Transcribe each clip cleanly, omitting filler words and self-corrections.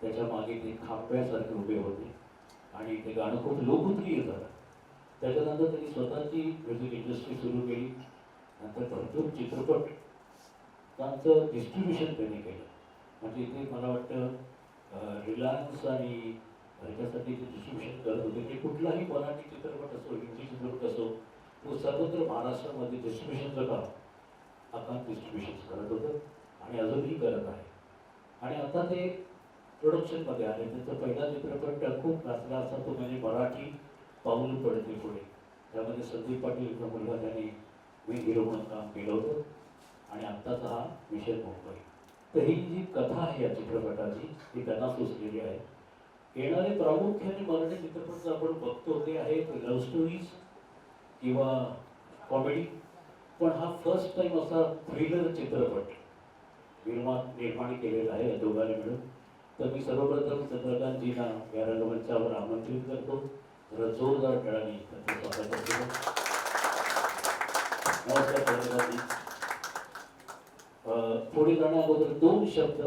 त्याच्या मागे ते खांब्यासारखे उभे होते आणि ते गाणं खूप लोकप्रिय झालं. त्याच्यानंतर त्यांनी स्वतःची म्युझिक इंडस्ट्री सुरू केली. नंतर भरपूर चित्रपट त्यांचं डिस्ट्रीब्युशन त्यांनी केलं. म्हणजे ते मला वाटतं रिलायन्स आणि ह्याच्यासाठी जे डिस्ट्रीब्युशन करत होते ते कुठलाही मराठी चित्रपट असो, हिंदी चित्रपट असो, तो सर्वत्र महाराष्ट्रामध्ये डिस्ट्रीब्युशनचं काम अकांत डिस्ट्रीब्युशन करत होतं आणि अजूनही करत आहे. आणि आता ते प्रोडक्शनमध्ये आले. त्यांचा पहिला चित्रपट खूप गाजला असा तो म्हणजे मराठी पाऊल पडते पुढे. त्यामध्ये संदीप पाटीलचा मुलगा त्याने मी हिरो म्हणून काम केलं होतं. आणि आत्ताचा हा मिशन मुंबई. तर ही जी कथा आहे या चित्रपटाची ती त्यांना सुचलेली आहे. येणारे प्रामुख्याने मराठी चित्रपट आपण बघतो ते आहेत लव्ह स्टोरीज किंवा कॉमेडी. पण हा फर्स्ट टाइम असा थ्रिलर चित्रपट निर्माण केलेला आहे या दोघांनी मिळून. तर मी सर्वप्रथम चंद्रकांतजींना या रंगमंचावर आमंत्रित करतो. जरा जोरदार टाळ्यांनी त्यांचं स्वागत करतो. नमस्कार चंद्रकांतजी. पुढे जाण्याअगोदर 2 शब्द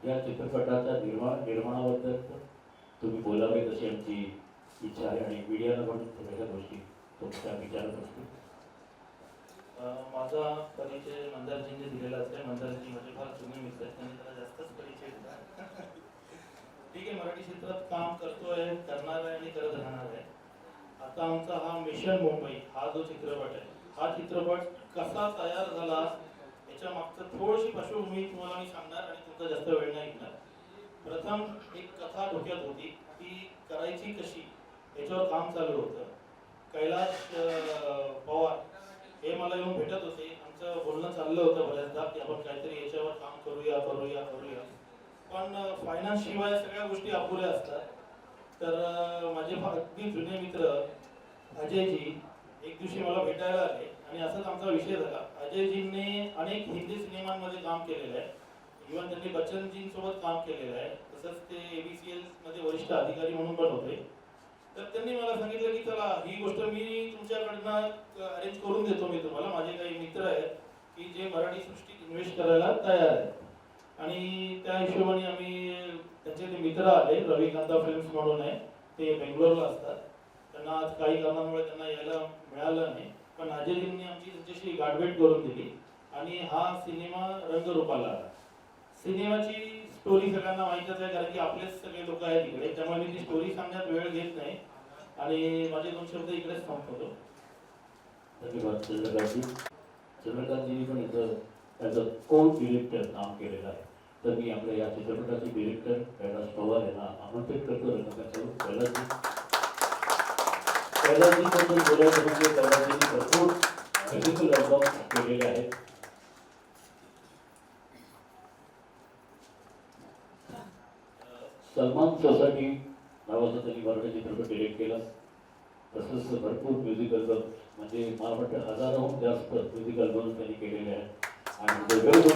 या चित्रपटाच्या निर्माणाबद्दल तुम्ही बोलावे अशी आमची इच्छा आहे आणि मीडियाला पण सगळ्या गोष्टी तुमच्या विचारत असतो. माझा परिचय मंदारजींनी दिलेला असते. मंदारजी म्हणजे फार जुने मित्र आहेत, त्यांनी त्याला जास्तच परिचय दिला. ठीक आहे, मराठी चित्रात काम करतोय, करणार आहे आणि करत राहणार आहे. आता आमचा हा मिशन मुंबई हा जो चित्रपट आहे, हा चित्रपट कसा तयार झाला याच्या मागचं थोडीशी पार्श्वभूमी तुम्हाला मी सांगणार आणि तुमचा जास्त वेळ नाही घेणार. प्रथम एक कथा डोक्यात होती, ती करायची कशी याच्यावर काम चालू होतं. कैलाश पवार हे मला येऊन भेटत होते. आमचं बोलणं चाललं होतं बऱ्याचदा की आपण काहीतरी याच्यावर काम करूया. पण फायनान्स शिवाय सगळ्या गोष्टी अपुऱ्या असतात. तर माझे अगदी जुने मित्र अजयजी एक दिवशी मला भेटायला आले आणि असाच आमचा विषय झाला. अजयजींनी अनेक हिंदी सिनेमांमध्ये काम केलेलं आहे. इव्हन त्यांनी बच्चनजींसोबत काम केलेलं आहे. तसंच ते ABCL मध्ये वरिष्ठ अधिकारी म्हणून पण होते. तर त्यांनी मला सांगितलं की चला ही गोष्ट मी तुमच्याकडनं अरेंज करून देतो. मी तुम्हाला माझे काही मित्र आहेत की जे मराठी सृष्टीत इन्व्हेस्ट करायला तयार आहेत. आणि त्या हिशोबाने आम्ही त्यांचे ते मित्र आले. रविकांता फिल्म्स म्हणून आहे, ते बेंगलोरला असतात. त्यांना आज काही कारणामुळे त्यांना यायला मिळालं नाही. पण अजयजींनी आमची त्यांच्याशी गाठभेट करून दिली आणि हा सिनेमा रंगरूपाला आला. सिनेमाची स्टोरी सगळ्यांना माहीतच आहे, कारण की आपलेच सगळे लोक आहेत इकडे. त्यामुळे मी ती स्टोरी सांगण्यात वेळ घेत नाही आणि माझे 2 शब्द इकडेच थांबवतो. धन्यवाद चंद्रकांतजी. चंद्रकांतजी पण इथं ॲज अ को डिरेक्टर काम केलेलं आहे. तर मी आपल्या या चित्रपटाचे डिरेक्टर कैलाश पवार यांना आमंत्रित करतो रंगमंचावर. कैलासजीबद्दल बोलायचं म्हणजे कैलासजींनी भरपूर म्युझिकल अल्बम्स केलेले आहेत. सलमान सोसायटी नावाचा त्यांनी मराठी चित्रपट डिरेक्ट केला. तसंच भरपूर म्युझिक अल्बम्स म्हणजे मला वाटतं 1000हून जास्त म्युझिक अल्बम्स त्यांनी केलेले आहेत. आणि ते वेगवेगळे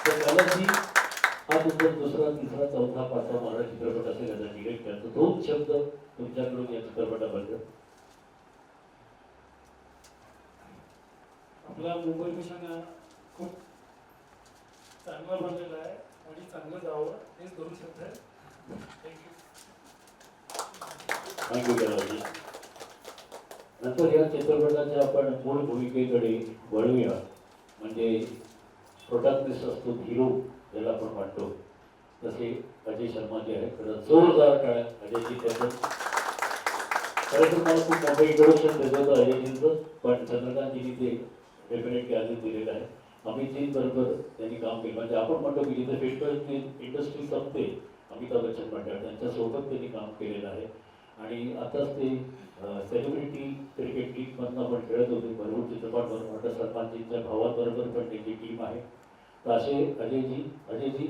तर कैलासजी हा तुमचा दुसरा, तिसरा, चौथा, पाचवा मराठी चित्रपट असेल याचा डिरेक्टर. तर 2 शब्द तुमच्याकडून या चित्रपटाबद्दल. आपला मुंबई मिशन खूप चांगला बनलेला आहे आणि चांगलं जावं हेच 2 शब्द आहेत. थँक्यू कैलासजी. नंतर या चित्रपटाच्या आपण मूळ भूमिकेकडे वळूया. म्हणजे प्रोटॅगनिस्ट असतो, हिरो ज्याला आपण म्हणतो, तसे अजय शर्मा जे आहे. खरं जोरदार टाळ्या अजयजी. त्याचं खरं तर मला खूप मोठं इंट्रोडक्शन देत होतं अजयजींचं, पण चंद्रकांतजींनी ते डेफिनेटली आधीच दिलेलं आहे. अमितजींबरोबर त्यांनी काम केलं. म्हणजे आपण म्हणतो की जिथे फिल्म इंडस्ट्री संपते अमिताभ बच्चन म्हणतात, त्यांच्यासोबत त्यांनी काम केलेलं आहे. आणि आताच ते सेलिब्रिटी क्रिकेट लीगमधनं पण खेळत होते. भरपूर चित्रपट बनवतात. सलमानजींच्या भावाबरोबर पण त्यांची टीम आहे. तर असे अजयजी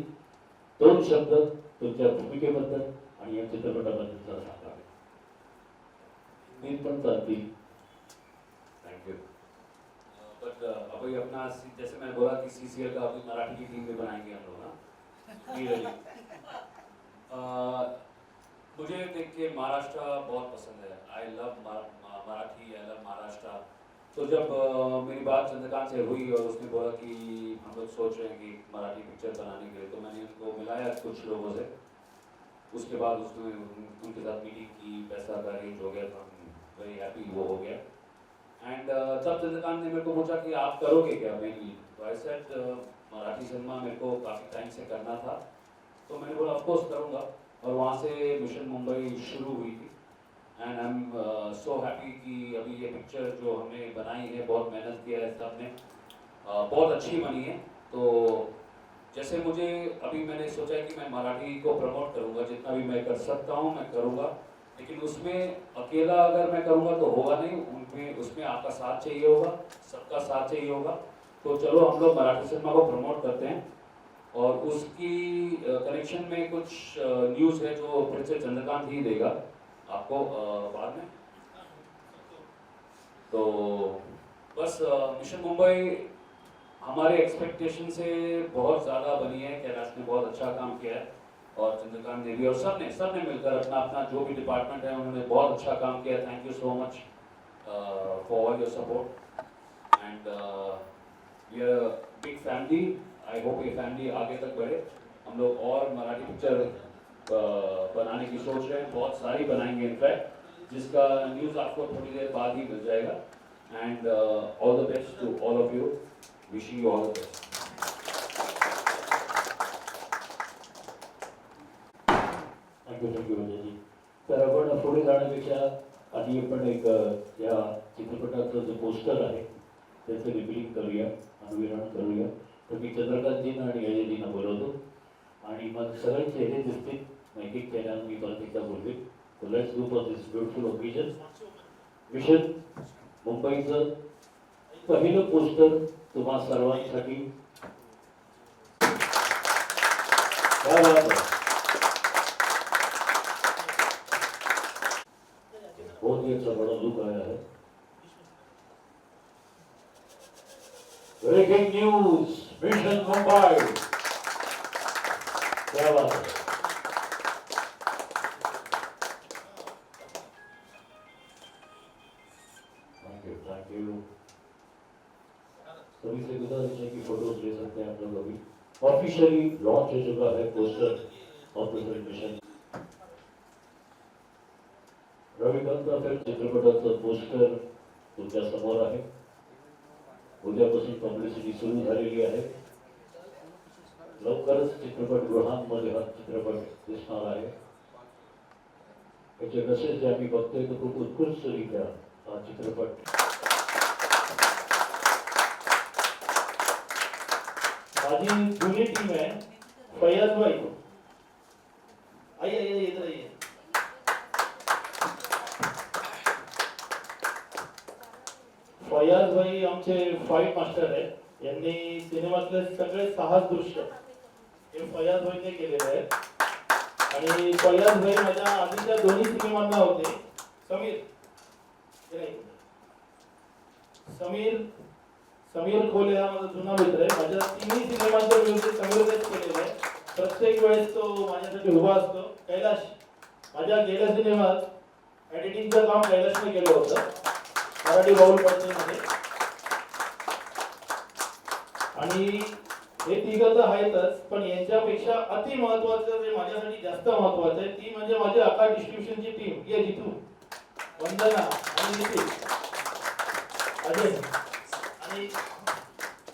2 शब्द तुमच्या भूमिकेबद्दल आणि या चित्रपटाबद्दल जरा सांगावे. पण चालतील. Thank you. बट अभी अपना जैसे मैंने बोला कि CCL का अभी मराठी की टीम भी बनाएंगे हम लोग ना. मुझे देख के महाराष्ट्र बहुत पसंद है. I love Marathi, I love Maharashtra. तो जब मेरी बात चंद्रकांत से हुई और उसने बोला कि हम लोग सोच रहे हैं कि मराठी पिक्चर बनाने के लिए, तो मैंने उनको मिलाया कुछ लोगों से। उसके बाद उसने उनके साथ मीटिंग की, पैसा का अरेंज हो गया, तो वेरी हैप्पी वो हो गया। एंड तब चंद्रकांत ने मेरे को पूछा कि आप करोगे क्या मेनली, तो आई सेड मराठी सिनेमा मेरे को काफ़ी टाइम से करना था, तो मैंने बोला ऑफ कोर्स करूँगा। और वहाँ से मिशन मुंबई शुरू हुई थी। And I am so happy कि अभी ये पिक्चर जो हमने बनाई है, बहुत मेहनत किया है सबने, बहुत अच्छी बनी है। तो जैसे मुझे अभी मैंने सोचा है कि मैं मराठी को प्रमोट करूँगा, जितना भी मैं कर सकता हूँ मैं करूँगा, लेकिन उसमें अकेला अगर मैं करूँगा तो होगा नहीं, उनमें उसमें आपका साथ चाहिए होगा, सबका साथ चाहिए होगा। तो चलो हम लोग मराठी सिनेमा को प्रमोट करते हैं। और उसकी कनेक्शन में कुछ न्यूज़ है जो फिर से चंद्रकांत ही देगा आपको बाद में। तो बस मिशन मुंबई हमारे एक्सपेक्टेशन से बहुत ज़्यादा बनी है। कैलाश ने बहुत अच्छा काम किया है और चंद्रकांत ने भी, और सबने मिलकर अपना अपना जो भी डिपार्टमेंट है उन्होंने बहुत अच्छा काम किया। Thank you so much for all your support and we are a big family. I hope ये फैमिली आगे तक बढ़े। हम लोग और मराठी पिक्चर बनाने की सोच रहे हैं, बहुत सारी बनाएंगे इनफैक्ट, जिसका न्यूज़ आपको थोड़ी देर बाद ही मिल जाएगा। And all the best to all of you, wishing you all the best. Thank you जी. तर आपण पुढे जाण्यापेक्षा आधी आपण एक या चित्रपटाचं जो पोस्टर आहे त्याचं रिव्हिलिंग करूया, अनुविरण करूया. तर मी चंद्रकांतजींना आणि अजयजींना बोलवतो आणि मग सगळे चेहरे दिसतील. माहिती केल्यानं मी परत एकदा बोलवेन. So let's do for this beautiful occasion. Mission मुंबईचं पहिलं पोस्टर तुम्हा सर्वांसाठी. क्या बात है. बहुत ही अच्छा बड़ा लुक आया है. Breaking news, mission Mumbai. क्या बात है. Thank you. सभी से गुजारिश है कि फोटोज ले सकते हैं आप लोग. अभी ऑफिशियली लॉन्च हो चुका है poster of mission. Ravikant film चित्रपटाचं पोस्टर तुमच्या समोर आहे. उद्यापासून पब्लिसिटी सुरू झालेली आहे. लवकरच चित्रपटगृहांमध्ये हा चित्रपट दिसणार आहे. त्याचे मेसेज जे आम्ही बघतोय तो खूप उत्कृष्टरित्या हा चित्रपट. माझी जुनी टीम आहे. फैयाज भाई आई इधर आइए. फैयाज भाई आमचे फाईट मास्टर आहेत. यांनी सिनेमातले सगळे 6 दृश्य हे फैयाज भाईने केलेले आहेत. आणि फैयाज भाई माझ्या आधीच्या दोन्ही सिनेमांना होते. समीर खोले हा माझा जुना मित्र आहे. माझ्या तिन्ही सिनेमांच्या म्युझिक समीरनेच केलेलं आहे. प्रत्येक वेळेस तो माझ्यासाठी उभा असतो. कैलाश माझ्या गेल्या सिनेमात एडिटिंगचं काम कैलाशने केलं होतं मराठी बाउल मध्ये. आणि हे तिघं तर आहेतच, पण यांच्यापेक्षा अति महत्वाचं जे माझ्यासाठी जास्त महत्वाचं आहे ती म्हणजे माझी आकार डिस्ट्रीब्युशनची टीम. ये जितू, वंदना आणि नितीन, अजय आणि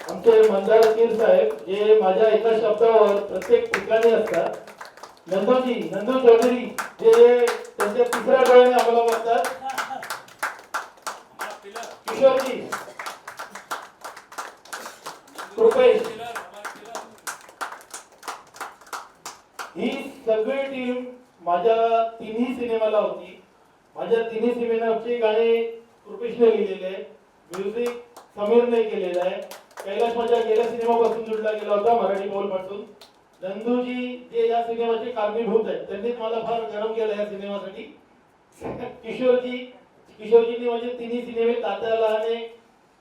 आमचे मंदार कीर साहेब जे माझ्या एका शब्दावर प्रत्येक ठिकाणी असतात. नंदू चौधरी जे त्यांच्या तिसऱ्या डोळ्याने आम्हाला बघतात. किशोरजी, कृपेश, ही सगळी टीम माझ्या तिन्ही सिनेमाला होती. माझ्या तिन्ही सिनेमाची गाणी कृपेशने लिहिलेले आहे. म्युझिक समीरने केलेलं आहे. कैलाश माझ्या गेल्या सिनेमापासून जुळला गेला होता, मराठी बोल पासून. नंदूजी जे या सिनेमाचे कारणीभूत आहेत, त्यांनीच मला फार गरम केलं या सिनेमासाठी. किशोरजींनी माझे तिन्ही सिनेमे तात्याला आणि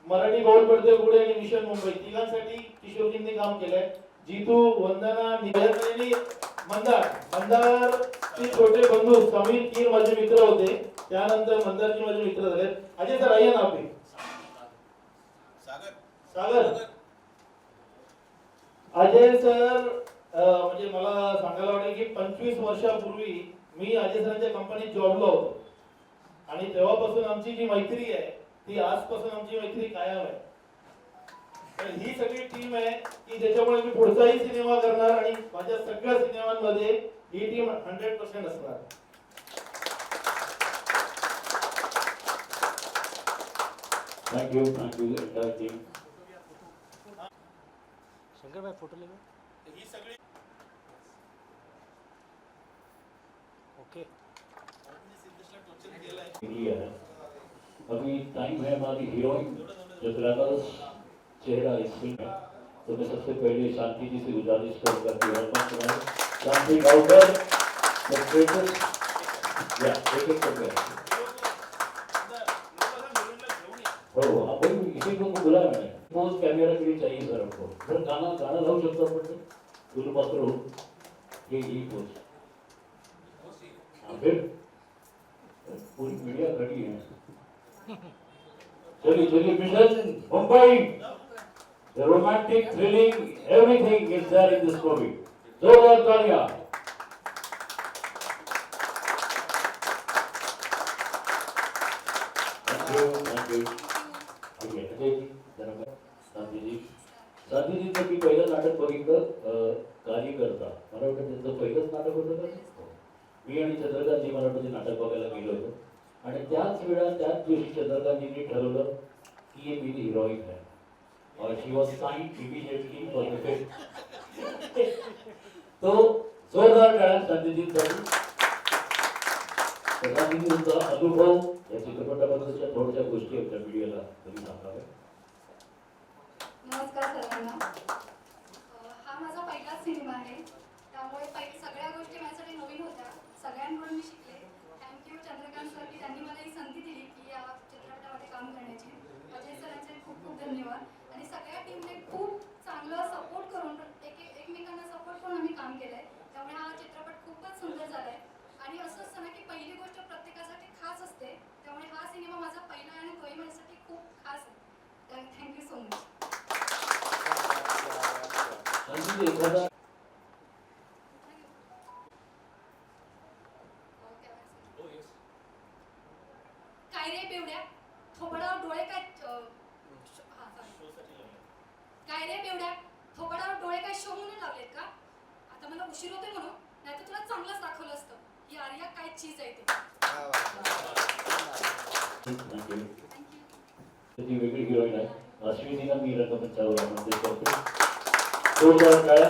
मराठी बाउल पडते पुढे आणि मिशन मुंबई तिघांसाठी किशोरजींनी काम केलंय. जीतू, वंदना, निधी, मंदार चे छोटे बंधू समीर कीर माझे मित्र होते. त्यानंतर मंदारजी माझे मित्र झाले. अजय सर आइए ना. आपले सागर अजय सर म्हणजे मला सांगायला वाटेल की 25 वर्षापूर्वी मी अजय सरांच्या कंपनीत जॉबला होतो आणि तेव्हापासून आमची जी मैत्री आहे ती आजपासून आमची मैत्री कायम आहे. तर ही सगळी टीम आहे की ज्याच्यामुळे मी पुढचाही सिनेमा करणार आणि माझ्या सगळ्या सिनेमांमध्ये ही टीम 100% असणार. Thank you entire team. Shankar भाई फोटो ले लो. ही सगळी ओके. लिया है. अभी टाइम है हमारी हीरोइन जो ग्लैमरस चेहरा इस फिल्म में. तो मैं सबसे पहले शांति जी से गुजारिश करूंगा कि वेलकम कराएं. शांति गाउकर या एक करके हो आपण इसे को बुलाया मैंने. पोज कैमरा के लिए चाहिए सर हमको. सर गाना गाना लावू शकतो आपण. फुल पात्र हो ये पोज. फिर पूरी मीडिया खड़ी है. चलिए mission Mumbai. The romantic, thrilling, everything is there in this movie. जोरदार तालियां. Thank you. Okay, Ajay ji, धन्यवाद. शांती जी तर मी पहिलं नाटक बघितलं कार्यकर्ता. मला वाटतं त्यांचं पहिलंच नाटक होतं का? मी आणि चंद्रकांतजी मला वाटतं ते नाटक बघायला गेलो होतो आणि त्याच वेळा त्याच दिवशी चंद्रकांतजींनी ठरवलं की ये मेरी हिरोइन है और she was signed immediately for the film. तो जोरदार टाळ्या शांतीजींसाठी. शांतीजींचा अनुभव या चित्रपटाबद्दलच्या थोड्याशा गोष्टी आमच्या मीडियाला तुम्ही सांगाव्या. नमस्कार सर्वांना. हा माझा पहिलाच सिनेमा आहे त्यामुळे सगळ्या गोष्टी माझ्यासाठी नवीन होत्या. सगळ्यांकडून मी शिकले. थँक्यू चंद्रकांत सर की त्यांनी मला ही संधी दिली की या चित्रपटामध्ये काम करण्याची. अजय सरांचे खूप खूप धन्यवाद. आणि सगळ्या टीमने खूप चांगलं सपोर्ट करून एकमेकांना सपोर्ट करून आम्ही काम केलंय. त्यामुळे हा चित्रपट खूपच सुंदर झालाय. आणि असं असतं ना की पहिली गोष्ट प्रत्येकासाठी खास असते. त्यामुळे हा सिनेमा माझा पहिला आणि तोही माझ्यासाठी खूप खास आहे. Thank you so much. शांतीजी एखादा काय रे बेवड्या थोबडावर डोळे काय काय रे बेवड्या थोबडावर डोळे काय शो म्हणून लावलेत का? आता मला उशीर होतोय म्हणून नाहीतर तुला चांगलंच दाखवलं असतं ही आर्या काय चीज आहे ते. ती वेगळी हिरोईन आहे. अश्विनीला मी रंगमंचावर आमंत्रित करतो. जोरदार टाळ्या.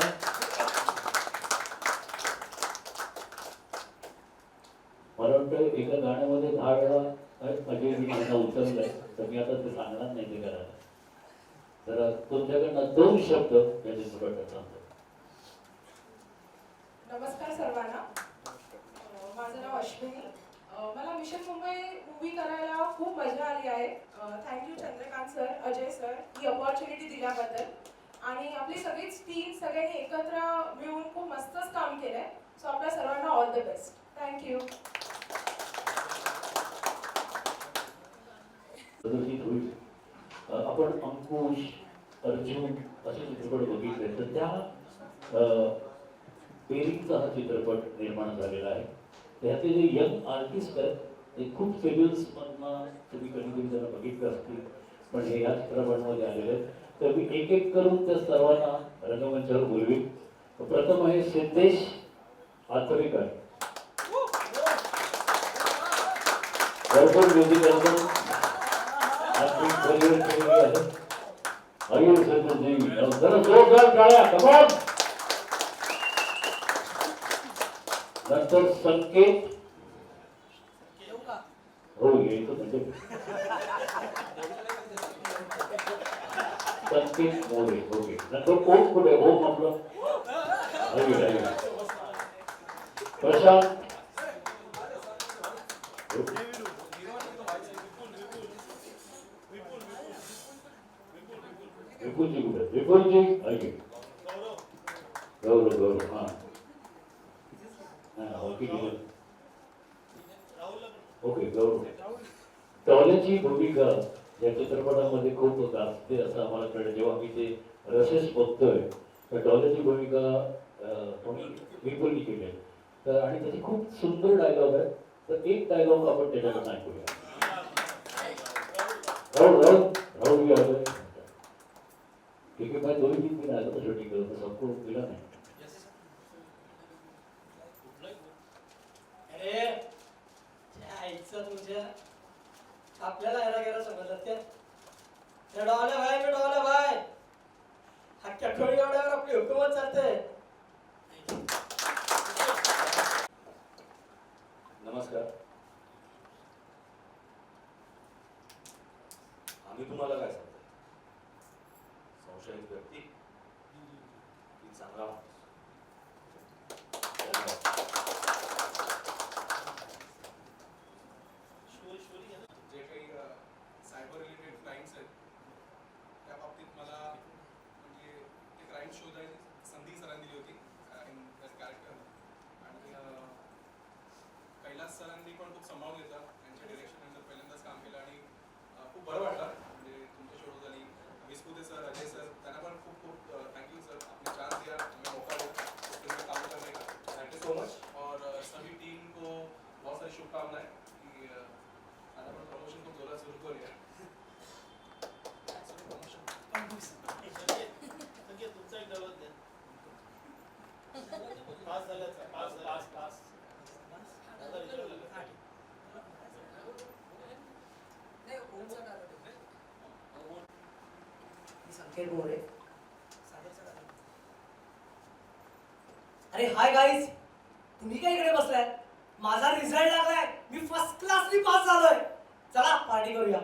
मला वाटतं एका गाण्यामध्ये 10 वेळा अजयजीने मला उतरलंय तर मी आता ते सांगणार नाही ते करायला. तर तुमच्याकडनं 2 शब्द या चित्रपटात सांगतो. नमस्कार सर्वांना. माझं नाव अश्विनी. मला मिशन मुंबई मूवी करायला खूप मजा आली आहे. Thank you Chandrakant sir, Ajay sir ही अपॉर्च्युनिटी दिल्याबद्दल. आणि आपली सगळीच टीम सगळ्यांनी एकत्र मिळून खूप मस्तच काम केलंय. सो आपल्या सर्वांना ऑल द बेस्ट. थँक्यू. प्रदर्शित होईल. आपण अंकुश, अर्जुन असे चित्रपट बघितले तर त्या पेरिंगचा हा चित्रपट निर्माण झालेला आहे. त्याचे जे यंग आर्टिस्ट आहेत ते खूप फिल्म्समधनं तुम्ही कधी त्यांना बघितलं असतील पण हे या चित्रपटामध्ये आलेले आहेत. तर मी एक एक करून त्या सर्वांना रंगमंचावर बोलवीन. प्रथम आहे सिद्धेश आथरेकर. भरपूर म्युझिक नंतर संकेत हो यायचं म्हणजे संकेत मोरे. ओके. नंतर ओम कुठे? ओम आपलं प्रशांत विपुलजी कुठे? विपुलजी ऐके गौरव हां ओके गौरव. टॉलेची भूमिका या चित्रपटामध्ये खूप गाजते असं आम्हाला कळलं जेव्हा मी ते रसेस बघतोय तर डॉलरची भूमिका कोणी विपुलनी केली आहे. तर आणि त्याचे खूप सुंदर डायलॉग आहे. तर एक डायलॉग आपण त्याच्याकडून ऐकूया. राहुल भी आलोय क्योंकि मैं 2 ही दिन आया था शूटिंग करून तर सबको मिला नाही. अरे त्या आईचं तुझ्या आपल्याला यायला गेला समजलं त्या डॉले भाई अख्ख्या खोळी एवढ्यावर आपली हुकूमत चालते. नमस्कार. आम्ही तुम्हाला काय सांगतो? संशयित व्यक्ती की चांगला माणूस? जे काही सायबर रिलेटेड क्राईम्स आहेत त्या बाबतीत मला म्हणजे ते क्राईम शोधायची संधी सरांनी दिली होती इन दॅट कॅरेक्टर. आणि कैलास सरांनी पण खूप सांभाळून घेतलं. त्यांच्या डिरेक्शननंतर पहिल्यांदाच काम केलं आणि खूप बरं वाटलं. म्हणजे तुमच्या शोध झाली विस्पुते सर, अजय सर, त्यांना पण खूप खूप थैंक यू सर. आपने चांस दिया, हमें मौका दिया इस फिल्म में काम करने का. Thank you so much. और सभी टीम को बहुत सारी शुभकामनाएं कि आता आपण प्रमोशन खूप जोरात सुरू करूया. तुमचा एक डायलॉग द्या. पास झाल्याचा पास संकेत मोरे. अरे हाय गाईज, तुम्ही काय इकडे बसलाय? माझा रिझल्ट लागलाय, मी फर्स्ट क्लासली पास झालोय. चला पार्टी करूया.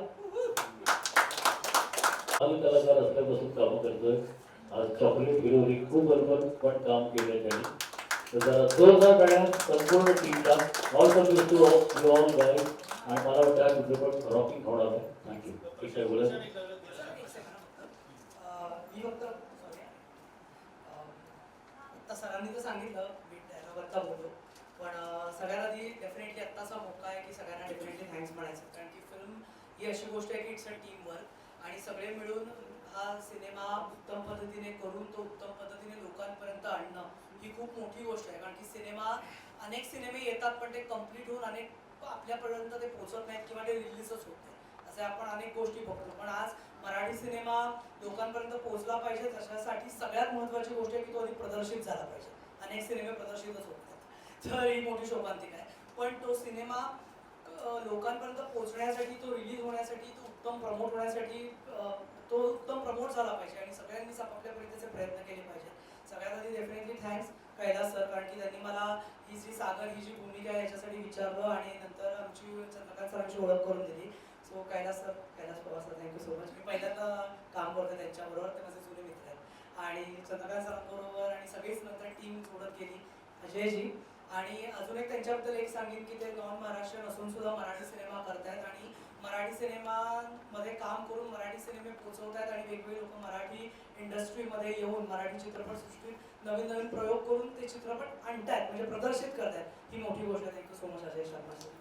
आम्ही कलाकार असल्यापासून कामं करतोय. आज चॉकलेट हिरोरी खूप बरोबर पण काम केलंय त्यांनी. तर जरा जोरदार टाळ्या संपूर्ण टीमला. All the best to you all guys. आणि मला वाटतं हा चित्रपट रॉकिंग होणार आहे. थँक्यू. ठीक आहे बोला. मी फक्त सॉरी आता सरांनी तर सांगितलं मी डायलॉगवरचा बोलतो पण सगळ्यात आधी डेफिनेटली आत्ताचा मौका आहे की सगळ्यांना डेफिनेटली थँक्स म्हणायचं. कारण की फिल्म ही अशी गोष्ट आहे की इट्स अ टीम वर्क आणि सगळे मिळून हा सिनेमा उत्तम पद्धतीने करून तो उत्तम पद्धतीने लोकांपर्यंत आणणं ही खूप मोठी गोष्ट आहे. कारण की सिनेमा अनेक सिनेमे येतात पण ते कम्प्लीट होऊन अनेक आपल्यापर्यंत ते पोहोचत नाहीत किंवा ते रिलीजच होत नाही. असे आपण अनेक गोष्टी बघतो. पण आज मराठी सिनेमा लोकांपर्यंत पोहोचला पाहिजे त्याच्यासाठी सगळ्यात महत्त्वाची गोष्ट आहे की तो आधी प्रदर्शित झाला पाहिजे. अनेक सिनेमे प्रदर्शितच होत नाहीत तर ही मोठी शोकांतिका आहे. पण तो सिनेमा लोकांपर्यंत पोहोचण्यासाठी तो रिलीज होण्यासाठी तो उत्तम प्रमोट होण्यासाठी तो उत्तम प्रमोट झाला पाहिजे आणि सगळ्यांनीच आपापल्या परीचे प्रयत्न केले पाहिजे. सगळ्यात आधी डेफिनेटली थँक्स कैलास सर कारण की त्यांनी मला ही जी सागर ही जी भूमिका आहे याच्यासाठी विचारलं आणि नंतर आमची चंद्रकांत सरांची ओळख करून दिली. So Kailas Pawar sir thank you so much. मी पहिल्यांदा काम करतो त्यांच्याबरोबर. ते माझे जुने मित्र आहेत आणि चंद्रकांत सरांबरोबर आणि सगळीच नंतर टीम जोडत गेली अजयजी. आणि अजून एक त्यांच्याबद्दल एक सांगेन की ते नॉन महाराष्ट्रीयन असून सुद्धा मराठी सिनेमा करतायत आणि मराठी सिनेमामध्ये काम करून मराठी सिनेमे पोचवतायत आणि वेगवेगळे लोक मराठी इंडस्ट्रीमध्ये येऊन मराठी चित्रपटसृष्टीत नवीन नवीन प्रयोग करून ते चित्रपट आणतायत म्हणजे प्रदर्शित करतायत. ही मोठी गोष्ट आहे. Thank you so much Ajay Sharma sir.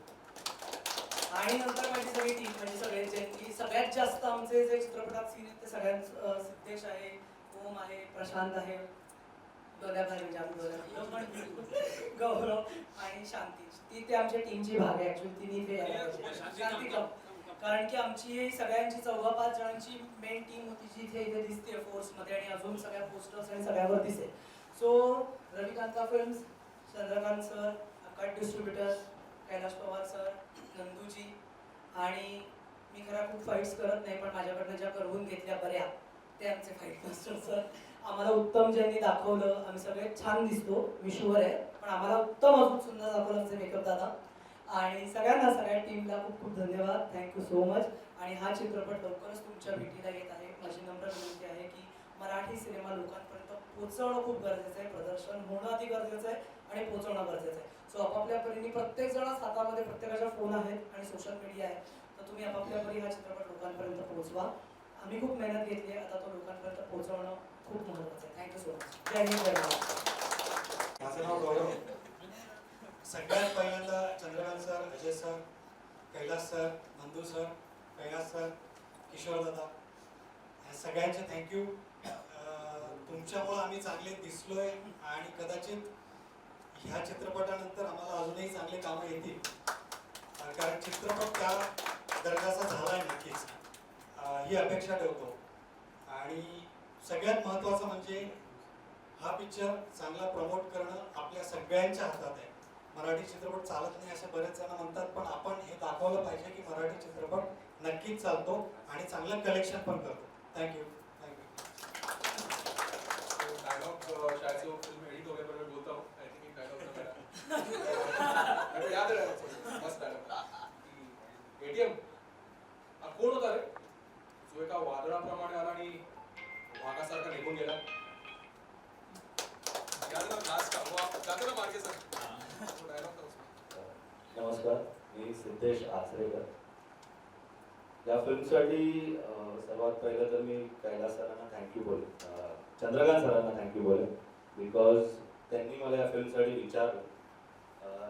आणि नंतर माझी सगळी टीम म्हणजे सगळ्यांचे की सगळ्यात जास्त आमचे जे चित्रपटात सीन आहेत ते सगळ्यांत सिद्धेश आहे, ओम आहे, प्रशांत आहे, गौरव आणि शांती. ती आमच्या टीमची भाग आहे ऍक्च्युअली. तिने ते शांती क्लब कारण की आमची सगळ्यांची 4-5 जणांची मेन टीम होती जी इथे दिसते फोर्समध्ये आणि अजून सगळ्या पोस्टर्स आणि सगळ्यावर दिसते. So Ravikanta films, Chandrakant sir, Akat distributors, Kailas Pawar sir, Nanduji आणि मी खरं खूप फाईट्स करत नाही पण माझ्याकडनं ज्या करवून घेतल्या बऱ्या ते आमचे फाईट मास्टर सर. आम्हाला उत्तम ज्यांनी दाखवलं आम्ही सगळे छान दिसतो मी शुअर आहे पण आम्हाला उत्तम अजून सुंदर दाखवलं आमचे मेकअप दादा आणि सगळ्यांना सगळ्या टीमला खूप खूप धन्यवाद. Thank you so much. आणि हा चित्रपट लवकरच तुमच्या भेटीला येत आहे. माझी नम्र विनंती आहे की मराठी सिनेमा लोकांपर्यंत पोहोचवणं खूप गरजेचं आहे. प्रदर्शन होणं अति गरजेचं आहे आणि पोहोचवणं गरजेचं आहे. सो आपापल्या परीने प्रत्येक जणांच हातामध्ये प्रत्येकाच्या फोन आहेत आणि सोशल मीडिया आहे तर तुम्ही आपापल्या परी हा चित्रपट लोकांपर्यंत पोहोचवा. आम्ही खूप मेहनत घेतली आहे आता तो लोकांपर्यंत पोहोचवणं खूप महत्त्वाचं आहे. Thank you so much. Jai Hind Jai Maharashtra. माझं नाव गौरव. सगळ्यात पहिल्यांदा Chandrakant sir, Ajay sir, Kailas sir, Nandu sir, Kailas sir, Kishordada, ह्या सगळ्यांचे थँक्यू. तुमच्यामुळे आम्ही चांगले दिसलोय आणि कदाचित ह्या चित्रपटानंतर आम्हाला अजूनही चांगले कामं येतील, कारण चित्रपट त्या दर्जाचा झालाय नक्कीच, ही अपेक्षा ठेवतो. आणि सगळ्यात महत्त्वाचं म्हणजे हा पिक्चर चांगला प्रमोट करणं आपल्या सगळ्यांच्या हातात आहे. मराठी चित्रपट चालत नाही असे बरेच जण म्हणतात, पण आपण हे दाखवलं पाहिजे की मराठी चित्रपट नक्कीच चालतो आणि चांगलं कलेक्शन पण करतो. थँक्यू. डायलॉग शायद से वो फिल्म एडिट हो गया पर मैं बोलता हूँ. आई थिंक डायलॉग मेरा याद है डायलॉग, मस्त डायलॉग. एटीएम कोण होता रे जो एका वादळाप्रमाणे आला आणि वाघासारखा निघून गेला? याद ना लास्ट का वो आप जाते ना मार्के सर, तो डायलॉग था उसमें. नमस्कार, मी सिद्धेश आचरेकर. या फिल्मसाठी सर्वात पहिलं तर मी कैलास सरांना थँक्यू बोलेन, चंद्रकांत सरांना थँक्यू बोलेन, बिकॉज त्यांनी मला या फिल्मसाठी विचारलं.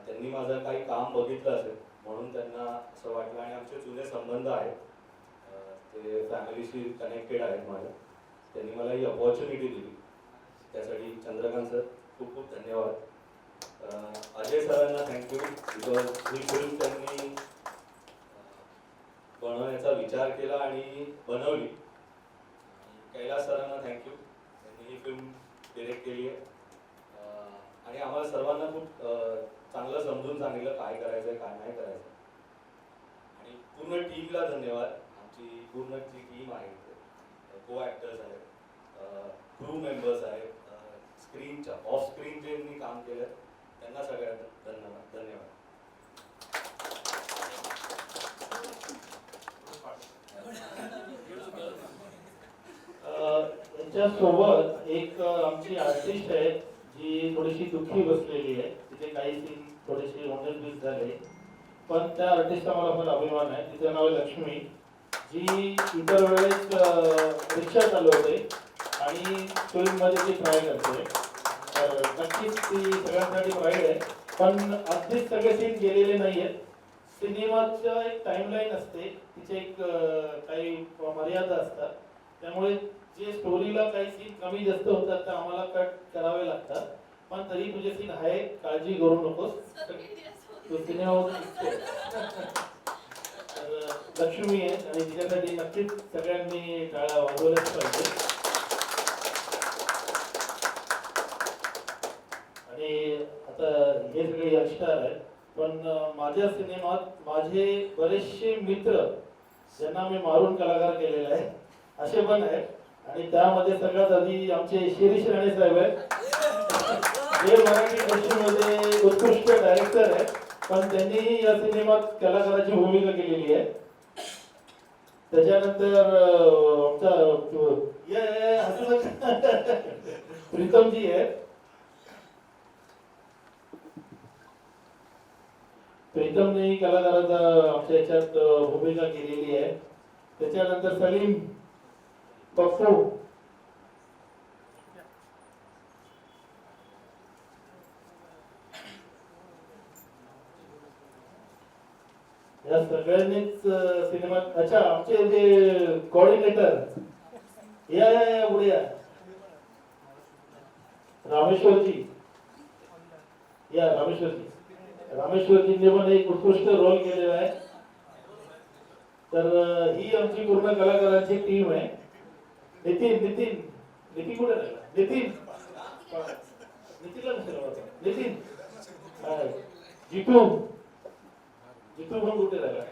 त्यांनी माझं काही काम बघितलं असेल म्हणून त्यांना असं वाटलं, आणि आमचे जुने संबंध आहेत, ते फॅमिलीशी कनेक्टेड आहेत माझ्या. त्यांनी मला ही अपॉर्च्युनिटी दिली, त्यासाठी चंद्रकांत सर खूप खूप धन्यवाद. अजय सरांना थँक्यू, बिकॉज ही फिल्म त्यांनी बनवण्याचा विचार केला आणि बनवली. कैलास सरांना थँक्यू, त्यांनी ही फिल्म डिरेक्ट केली आहे आणि आम्हाला सर्वांना खूप चांगलं समजून सांगितलं काय करायचं काय नाही करायचं. आणि पूर्ण टीमला धन्यवाद. आमची पूर्ण जी टीम आहे, को ॲक्टर्स आहेत, क्रू मेंबर्स आहेत, स्क्रीनच्या ऑफ स्क्रीन ज्यांनी काम केलं त्यांना सगळ्यांना धन्यवाद. यांच्यासोबत एक आमची आर्टिस्ट आहे जी थोडीशी दुःखी बसलेली आहे. तिथे काही सीन थोडेसे ओनर झाले, पण त्या आर्टिस्टचा मला पण अभिमान आहे. तिचं नाव आहे लक्ष्मी, जी इतर वेळेस रिक्षा चालवते आणि फिल्ममध्ये ती ट्राय करते. तर नक्कीच ती सगळ्यांसाठी प्राईड आहे, पण अगदीच सगळे सीन गेलेले नाही आहेत. सिनेमाचं एक टाईमलाईन असते, तिचे एक काही मर्यादा असतात, त्यामुळे जे स्टोरीला काही सीन कमी जास्त होतात तर आम्हाला कट करावे लागतात. पण तरी तुझे सीन आहे, काळजी करू नकोस, तो सिनेमावर लक्ष्मी आहे आणि तिच्यासाठी नक्कीच सगळ्यांनी टाळ्या वाजवल्याच पाहिजे. आणि आता हे सगळे यंगस्टर आहेत, पण माझ्या सिनेमात माझे बरेचसे मित्र ज्यांना मी मारून कलाकार केलेला आहे असे पण आहेत. आणि त्यामध्ये सगळ्यात आधी आमचे शिरीष राणे साहेब आहेत, हे मराठी इंडस्ट्रीमध्ये उत्कृष्ट डायरेक्टर आहेत, पण त्यांनी या सिनेमात कलाकाराची भूमिका केलेली आहे. त्याच्यानंतर आमचा प्रीतमजी आहेत, प्रीतमने कलाकाराचा आमच्या याच्यात भूमिका केलेली आहे. त्याच्यानंतर सलीम, पप्पू, या सगळ्यांनीच सिनेमात. अच्छा, आमचे जे कोऑर्डिनेटर या पुढे या, रामेश्वरजी या, रामेश्वरजींनी पण एक उत्कृष्ट रोल केलेला आहे. तर ही आमची पूर्ण कलाकारांची टीम आहे. नितीन कुठे राहिला? नितीनला नितीन, जितू पण कुठे राहिला?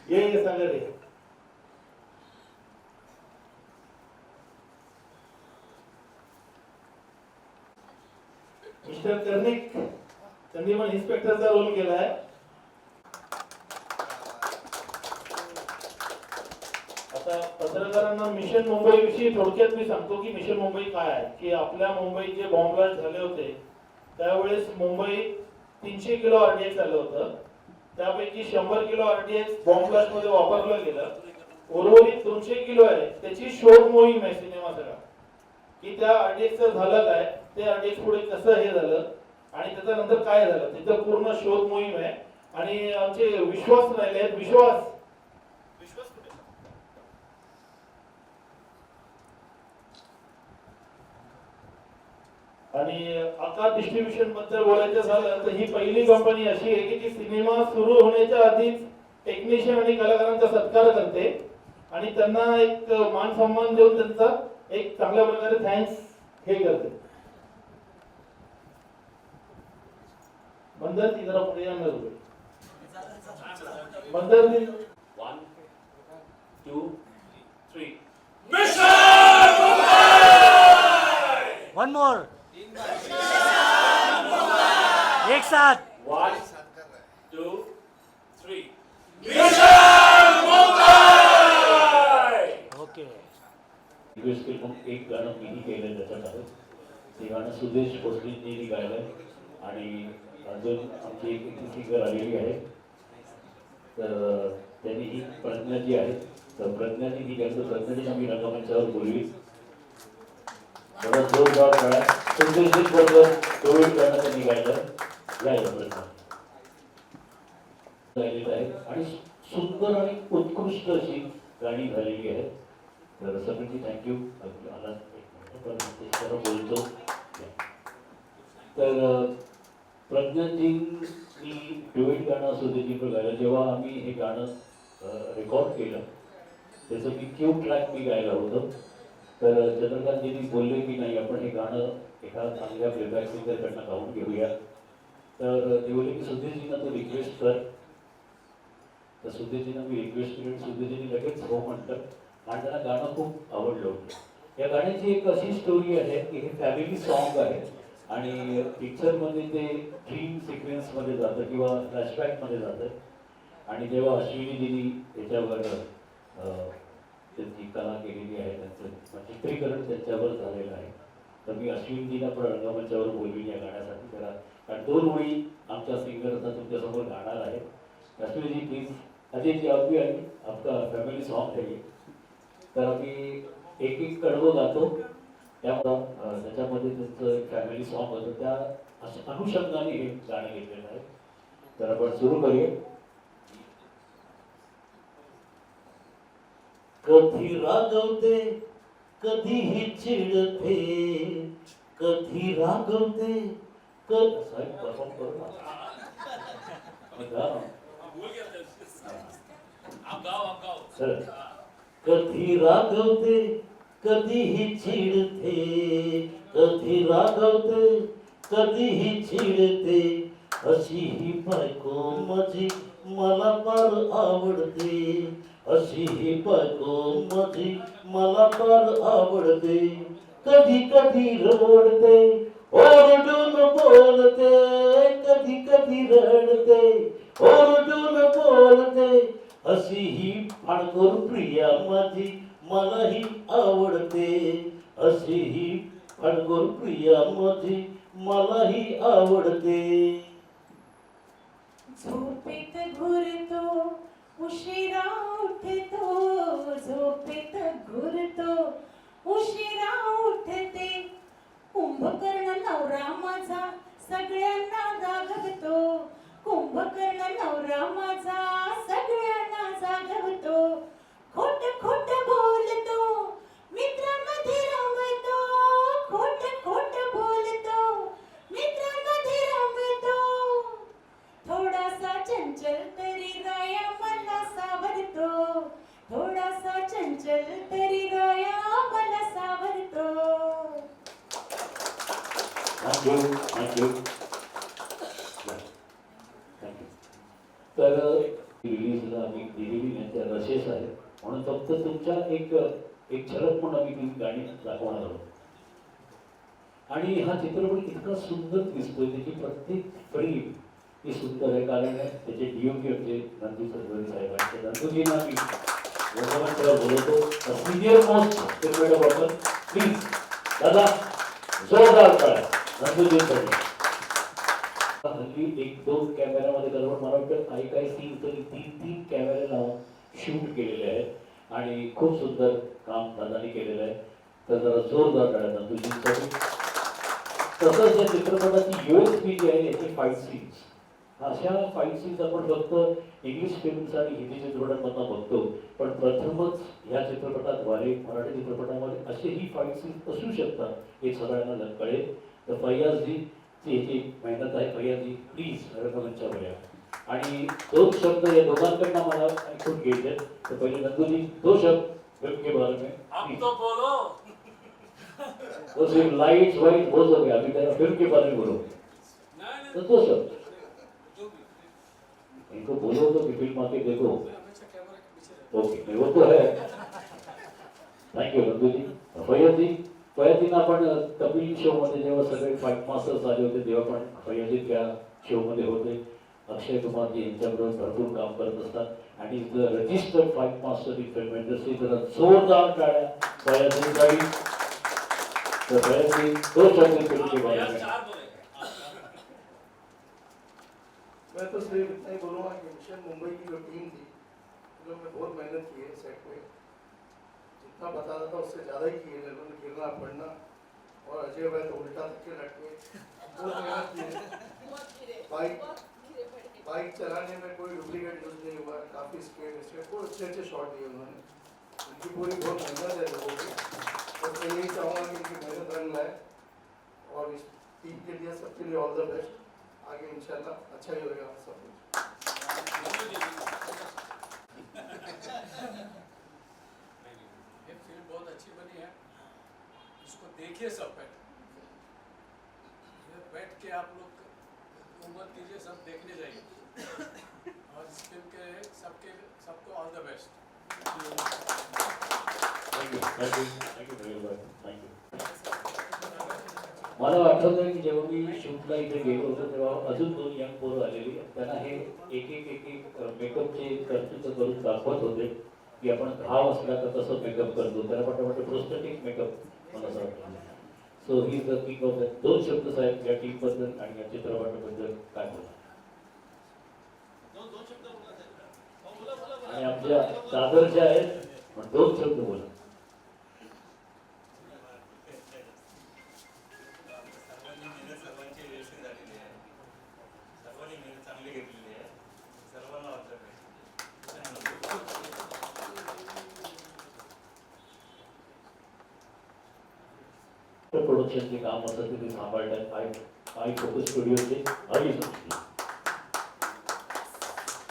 ये सांगा रे. मिस्टर कर्णिक, त्यांनी पण इन्स्पेक्टरचा रोल केलाय. आता पत्रकारांना मिशन मुंबई विषयी थोडक्यात मी सांगतो की मिशन मुंबई काय आहे. की आपल्या मुंबईत जे बॉम्ब ब्लास्ट झाले होते त्यावेळेस मुंबईत 300 किलो आरडीएक्स आलं होतं. त्यापैकी 100 किलो आरडीएक्स बॉम्ब ब्लास्ट मध्ये वापरलं गेलं. उर्वरित 200 किलो आहे त्याची शोध मोहीम आहे सिनेमा सगळा, की त्या आर्टिस्टचं झालं काय, ते आर्टिस्ट पुढे कसं हे झालं आणि त्याच्यानंतर काय झालं, तिथं पूर्ण शोध मोहीम आहे. आणि आमचे विश्वास राहिले आहेत, विश्वास कुठे? आणि आता डिस्ट्रीब्युशन बद्दल बोलायचं झालं तर ही पहिली कंपनी अशी आहे की जी सिनेमा सुरू होण्याच्या आधीच टेक्निशियन आणि कलाकारांचा सत्कार करते आणि त्यांना एक मान सन्मान देऊन त्यांचा एक चांगल्या प्रकारे थँक्स हे करते. बंदर ती जरा पुढे येणार होते. बंदर ती 1, 2, 3. वन मोर, एक साथ. 1, 2, 3. ओके. रिक्वेस्ट केली मग एक गाणं मीही केलं त्याच्यामध्ये. ते गाणं सुदेश भोसलेंनी गायलं आणि अजून आमची एक सिंगर आलेली आहे तर त्यांनी ही प्रज्ञा जी आहे तर प्रज्ञाने ही गाणं प्रज्ञाने आम्ही रंगमंचावर बोलली. थोडा जोरदार काळा सुदेश बरोबर कोविड गाणं त्यांनी गायलं. गायलं प्रज्ञा गायलेलं आहे आणि सुंदर आणि उत्कृष्ट अशी गाणी झालेली आहेत. तर सगळ्यांची थँक्यू. मला बोलतो तर प्रज्ञाजींनी ड्युएट गाणं असू दे जी गायलं. जेव्हा आम्ही हे गाणं रेकॉर्ड केलं त्याचं मी क्यू ट्रॅक मी गायला होतं तर चंद्रकांतजींनी बोलले की नाही आपण हे गाणं एका चांगल्या प्लेबॅक सिंगरकडनं गाऊन घेऊया. तर ते बोलले की सुधीरजींना तो रिक्वेस्ट कर. तर सुधीरजींना मी रिक्वेस्ट केली. सुधीरजींनी लगेच हो म्हटलं आणि त्यांना गाणं खूप आवडलं होतं. या गाण्याची एक अशी स्टोरी आहे की हे फॅमिली सॉन्ग आहे आणि पिक्चरमध्ये ते ड्रीम सिक्वेन्समध्ये जातं किंवा फ्लॅशबॅकमध्ये जातं आणि जेव्हा अश्विनीजींनी त्याच्यावर त्यांची कला केलेली आहे त्यांचं चित्रीकरण त्यांच्यावर झालेलं आहे. तर मी अश्विनीजींना पण रंगमंचावर बोलवीन या गाण्यासाठी. त्याला कारण 2 ओळी आमच्या सिंगरचा तुमच्यासमोर गाणार आहे. अश्विनीजी प्लीज अजय जी आपली आणि आपका फॅमिली सॉन्ग आहे तर आम्ही एक एक कडवं गातो त्यामुळं त्याच्यामध्ये त्यांचं एक फॅमिली सॉन्ग होतं त्या अशा अनुषंगाने हे गाणं घेतलेलं आहे. तर आपण सुरू करूया. कधी रागवते कधीही चिडते कधी रागवते परफॉर्म करू सर. कधी रागवते कधीही चिडते कधी रागवते कधीही चिडते अशी ही बायको माझी मला फार आवडते अशी ही बायको माझी मला फार आवडते. कधी कधी रडते ओरडून बोलते कधी कधी रडते ओरडून बोलते अशी ही फाडकोर प्रिया माझी मलाही आवडते अशी ही फाडकोर प्रिया माझी मलाही आवडते. झोपेत घुरतो उशिरा उठतो झोपेत घुरतो उशिरा उठते कुंभकर्ण नवरा माझा सगळ्यांना जागवतो कुंभकर्ण नवरा माझा सगळ्यांना जागवतो. खोट खोट बोलतो मित्रांमध्ये रमतो खोट खोट बोलतो मित्रांमध्ये रमतो. थोडासा चंचल तरी राया मला सावरतो थोडासा चंचल तरी राया मला सावरतो. थँक्यू. तर रिलीजला आम्ही दिलेली नाही त्या रशेस आहे म्हणून फक्त तुमच्या एक झलक म्हणून आम्ही ती गाणी दाखवणार आहोत. आणि हा चित्रपट इतका सुंदर दिसतोय त्याची प्रत्येक फ्रेम ही सुंदर आहे कारण त्याचे DOP होते नंदू सरगोरे साहेबांचे. नंदूजींना मी रंगमंचावर बोलवतो. सिनियर मोस्ट फिल्मेटर आपण प्लीज दादा जोरदार करा नंदूजींसाठी. हल्ली 1-2 कॅमेऱ्यामध्ये करवत मला वाटतं काही सीन तरी 3 कॅमेरे लावून शूट केलेले आहेत आणि खूप सुंदर काम दादानी केलेलं आहे. तर जरा जोरदार टाळ्या नंदुजींसाठी. तसंच या चित्रपटाची USP जी आहे याची फाईट सीन्स. अशा फाईट सीन्स आपण फक्त इंग्लिश फिल्म्स आणि हिंदी चित्रपटांमधनं बघतो, पण प्रथमच ह्या चित्रपटाद्वारे मराठी चित्रपटामध्ये असेही फाईट सीन्स असू शकतात हे सगळ्यांना कळेल. तर फैयाजजी ची याची मेहनत आहे. फैयाजजी प्लीज रंगमंचावर या आणि 2 शब्द या दोघांकडनं मला ऐकून घ्यायचे. तर पहिले नंदूजी 2 शब्द फिल्म के बारे में. अब तो बोलो. वो सिर्फ लाइट्स वाइट बहुत हो गया, अभी मेरा फिल्म के बारे में बोलो. तो 2 शब्द इनको बोलो तो कि फिल्म आके देखो. ओके वो तो है. थँक्यू नंदूजी. फैयाजींना आपण कपिल शो मध्ये जेव्हा सगळे फाईट मास्टर्स आले होते तेव्हा पण फैयाजी त्या शो मध्ये होते. अक्षय कुमारजी यांच्याबरोबर भरपूर काम करत असतात आणि is the registered fight master in film industry. जरा जोरदार टाळ्या फैयाजींसाठी. तो फैयाजी 2 शब्द फिल्म के बारे में. मैं तो सिर्फ इतना ही बोलूँगा कि मिशन मुंबई की जो टीम थी उन लोगों ने बहुत मेहनत की है सेट पे. जितना बताना था उससे ज़्यादा ही किए उन्होंने. गिरना पड़ना और अजय भाई तो उल्टा धक्के लटके बहुत मेहनत की है. बाइक चलाने में कोई डुप्लीकेट यूज नहीं हुआ. काफ़ी स्पीड बहुत अच्छे अच्छे शॉट दिए उन्होंने. उनकी पूरी बहुत मेहनत है लोगों की. और मैं यही चाहूँगा कि इनकी मेहनत रंग लाए और इस टीम के लिए सबके लिए ऑल द बेस्ट. आगे इंशाल्लाह अच्छा ही होगा सब कुछ. ये फिल्म बहुत अच्छी बनी है. इसको देखिए सब बैठ के आप लोग उम्मीद कीजिए सब देखने जाइए और इस फिल्म के सबको all the best. Thank you very much. Thank you. मला आठवतं की जेव्हा मी शूटला इथे गेलो होतो तेव्हा अजून 2 यंग पोरं आलेली. त्यांना हे एक मेकअपचे कर्तृत्व करून दाखवत होते की आपण घाव असला तर कसं मेकअप करतो. त्याला वाटतं प्रोस्थेटिक मेकअप मला असं वाटतं. So he is the king of that. 2 शब्द साहेब या टीमबद्दल आणि या चित्रपटाबद्दल काय बोला. आणि आमच्या दादरच्या आहेत पण 2 शब्द बोला. प्रोडक्शनचे काम असं ते सांभाळतात. आई फोकस स्टुडिओचे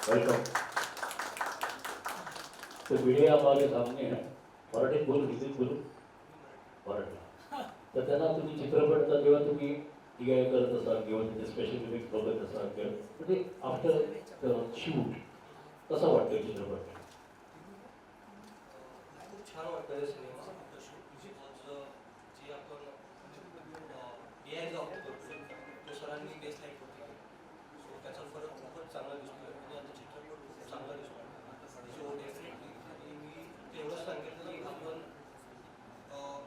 वेलकम. तो मीडिया हमारे सामने है. मराठीत बोलू हिंदीत बोलू मराठी. तर त्यांना तुम्ही चित्रपटाचा जेव्हा तुम्ही DI करत असाल किंवा तिथे स्पेशल इफेक्ट बघत असाल किंवा म्हणजे आफ्टर शूट कसा वाटतो चित्रपट. खूप छान वाटतं सिनेमा. जे आपण DI जो आपण करतो तो सरांनी बेस लाईट होती. सो त्याचा फरक खूपच चांगला दिसतोय आणि आता चित्रपट खूप चांगला दिसतोय. सो डेफिनेटली आणि मी तेवढंच सांगितलं की आपण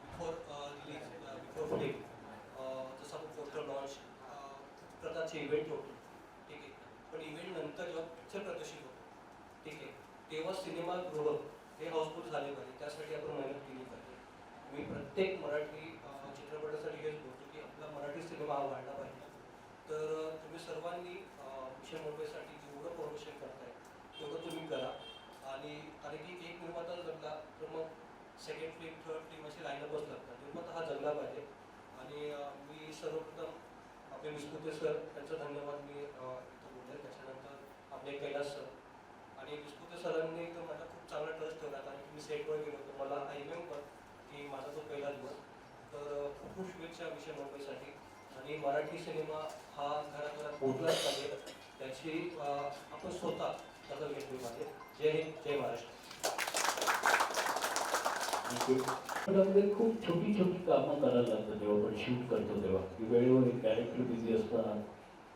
बिफोर रिलीज बिफोर फिल्म जसं आपण पोस्टर लॉन्च प्रकारचे इव्हेंट होतो. ठीक आहे. पण इव्हेंट नंतर जेव्हा पिक्चर प्रदर्शित होतो ठीक आहे तेव्हा सिनेमागृह हे हाऊसफुल झाले पाहिजे. त्यासाठी आपण मेहनत केली पाहिजे. मी प्रत्येक मराठी चित्रपटासाठी हेच बोलतो की आपला मराठी सिनेमा हा वाढला पाहिजे. तर तुम्ही सर्वांनी मिशन मुंबईसाठी जेवढं प्रमोशन करताय तेवढं तुम्ही करा. आणि कारण की एक निर्माता जगला तर मग सेकंड फिल्म थर्ड फिल्म अशी लाईनअपच लागतात. निर्माता हा जगला पाहिजे. आणि मी सर्वप्रथम आपले विस्पुते सर त्यांचा धन्यवाद मी इथं बोलले. त्याच्यानंतर आपले कैलास सर आणि विस्पुते सरांनी तर मला खूप चांगला ट्रस्ट ठेवला. कारण की मी सेटवर गेलो होतो. मला आय रिमेंबर की माझा तो पहिला दिवस. तर खूप खूप शुभेच्छा मिशन मुंबईसाठी. आणि मराठी सिनेमा हा घराघरात पोहोचलाच पाहिजे त्याची आपण स्वतः दखल घेतली पाहिजे. जय हिंद जय महाराष्ट्र. खूप छोटी छोटी कामं करायला लागतात जेव्हा आपण शूट करतो तेव्हा वेळेवर एक कॅरेक्टर बिझी असतात.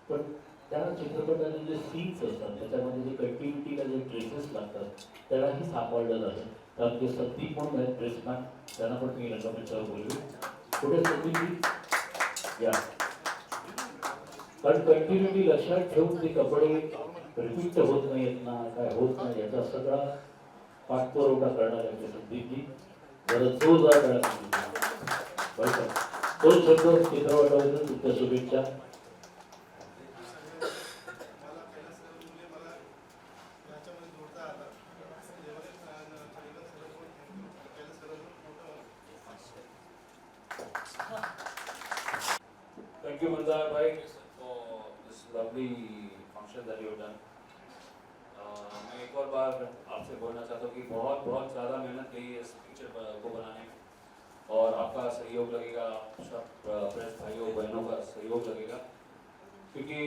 पण त्या चित्रपटाचे जे सीन्स असतात त्याच्यामध्ये जे कंटिन्युटीला जे ड्रेसेस लागतात त्यालाही सांभाळलं जातं. कारण ते संदीप म्हणून आहेत ड्रेसमॅन. त्यांना पण मी रंगमंचावर बोललो. कुठे संदीपजी या. कारण कंटिन्युटी लक्षात ठेवून ते कपडे रिपीट होत नाहीत ना काय होत नाही याचा सगळा पाठपुरवठा करणारे आपले संदीपजी. जरा जोरदार करा. वेलकम. दोन शब्द चित्रपटाबद्दल तुमच्या शुभेच्छा. मला पहिला सर मुले मला याच्यामध्ये जोडता आला पहिला सर मोठं Thank you, Mandar bhai, for this lovely function that you have done. मैं एक और बार आपसे बोलना चाहता हूँ कि बहुत बहुत ज़्यादा मेहनत की है इस पिक्चर को बनाने में और आपका सहयोग लगेगा, सब प्रेस भाइयों बहनों का सहयोग लगेगा क्योंकि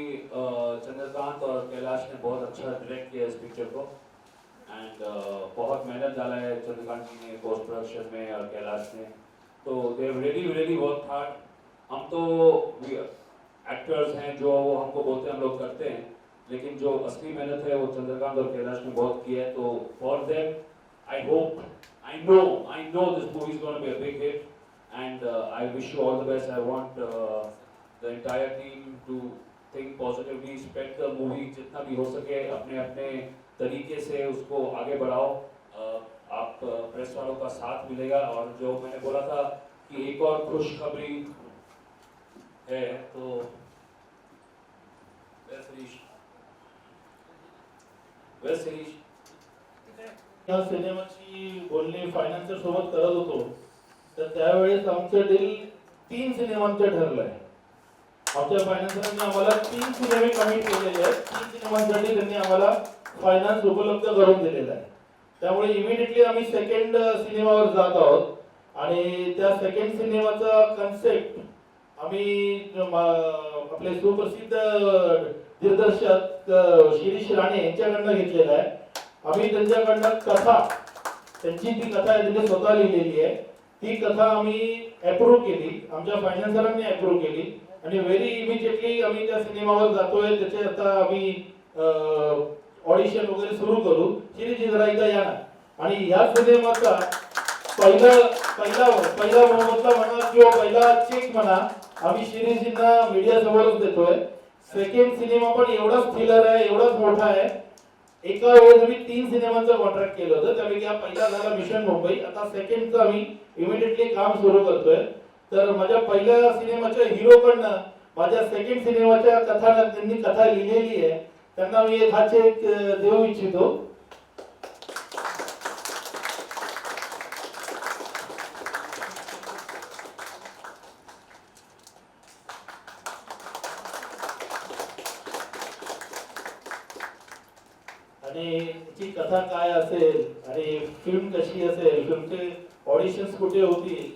चंद्रकांत और कैलाश ने बहुत अच्छा डायरेक्ट किया इस पिक्चर को एंड बहुत मेहनत डाला है चंद्रकांत जी ने पोस्ट प्रोडक्शन में और कैलाश ने, तो दे रियली वर्क हार्ड. हम तो एक्टर्स हैं जो वो हमको बोलते हैं हम लोग करते हैं, लेकिन जो असली मेहनत है वो चंद्रकांत और कैलाश ने बहुत की है. तो for them I know this movie is going to be a big hit and I wish you all the best. I want the entire team to think positively, spread the movie जितना भी हो सके अपने अपने तरीके से उसको आगे बढ़ाओ. आप प्रेस वालों का साथ मिलेगा और जो मैंने बोला था कि एक और खुशखबरी है तो शिरीष या सिनेमाची बोलणी फायनान्सर सोबत करत होतो तर त्यावेळेस आमचं डील 3 सिनेमांचं ठरलंय. आमच्या फायनान्सरांनी आम्हाला 3 सिनेमे कमिट केलेले आहेत. 3 सिनेमांसाठी त्यांनी आम्हाला फायनान्स उपलब्ध करून दिलेला आहे. त्यामुळे इमिडिएटली आम्ही सेकंड सिनेमावर जात आहोत आणि त्या सेकंड सिनेमाचा कन्सेप्ट आम्ही आपले सुप्रसिद्ध दिग्दर्शक शिरीष राणे यांच्याकडनं घेतलेला आहे. आम्ही त्यांच्याकडनं कथा, त्यांची ती कथा आहे त्यांनी स्वतः लिहिलेली आहे, ती कथा आम्ही अप्रूव्ह केली, आमच्या फायनान्सरांनी अप्रूव्ह केली आणि व्हेरी इमिजिएटली आम्ही त्या सिनेमावर जातोय. त्याचे आता आम्ही ऑडिशन वगैरे सुरू करू. शिरीष जरा एकदा या ना. आणि ह्या सिनेमाचा पहिला मोबदला म्हणा किंवा पहिला चेक म्हणा आम्ही शिरीषजींना मीडिया समोरच देतोय. सेकंड सिनेमा पण एवढाच थ्रिलर आहे, एवढाच मोठा आहे. एका वेळेस आम्ही 3 सिनेमांचं कॉन्ट्रॅक्ट केलं होतं, त्यापैकी हा पहिला झाला मिशन मुंबई. आता सेकंडचं आम्ही इमिडिएटली काम सुरू करतोय. तर माझ्या पहिल्या सिनेमाच्या हिरोकडनं माझ्या सेकंड सिनेमाच्या कथानक त्यांनी कथा लिहिलेली आहे, त्यांना मी एक हा चेक देऊ इच्छितो. आणि ती कथा काय असेल आणि फिल्म कशी असेल, फिल्मचे ऑडिशन्स कुठे होतील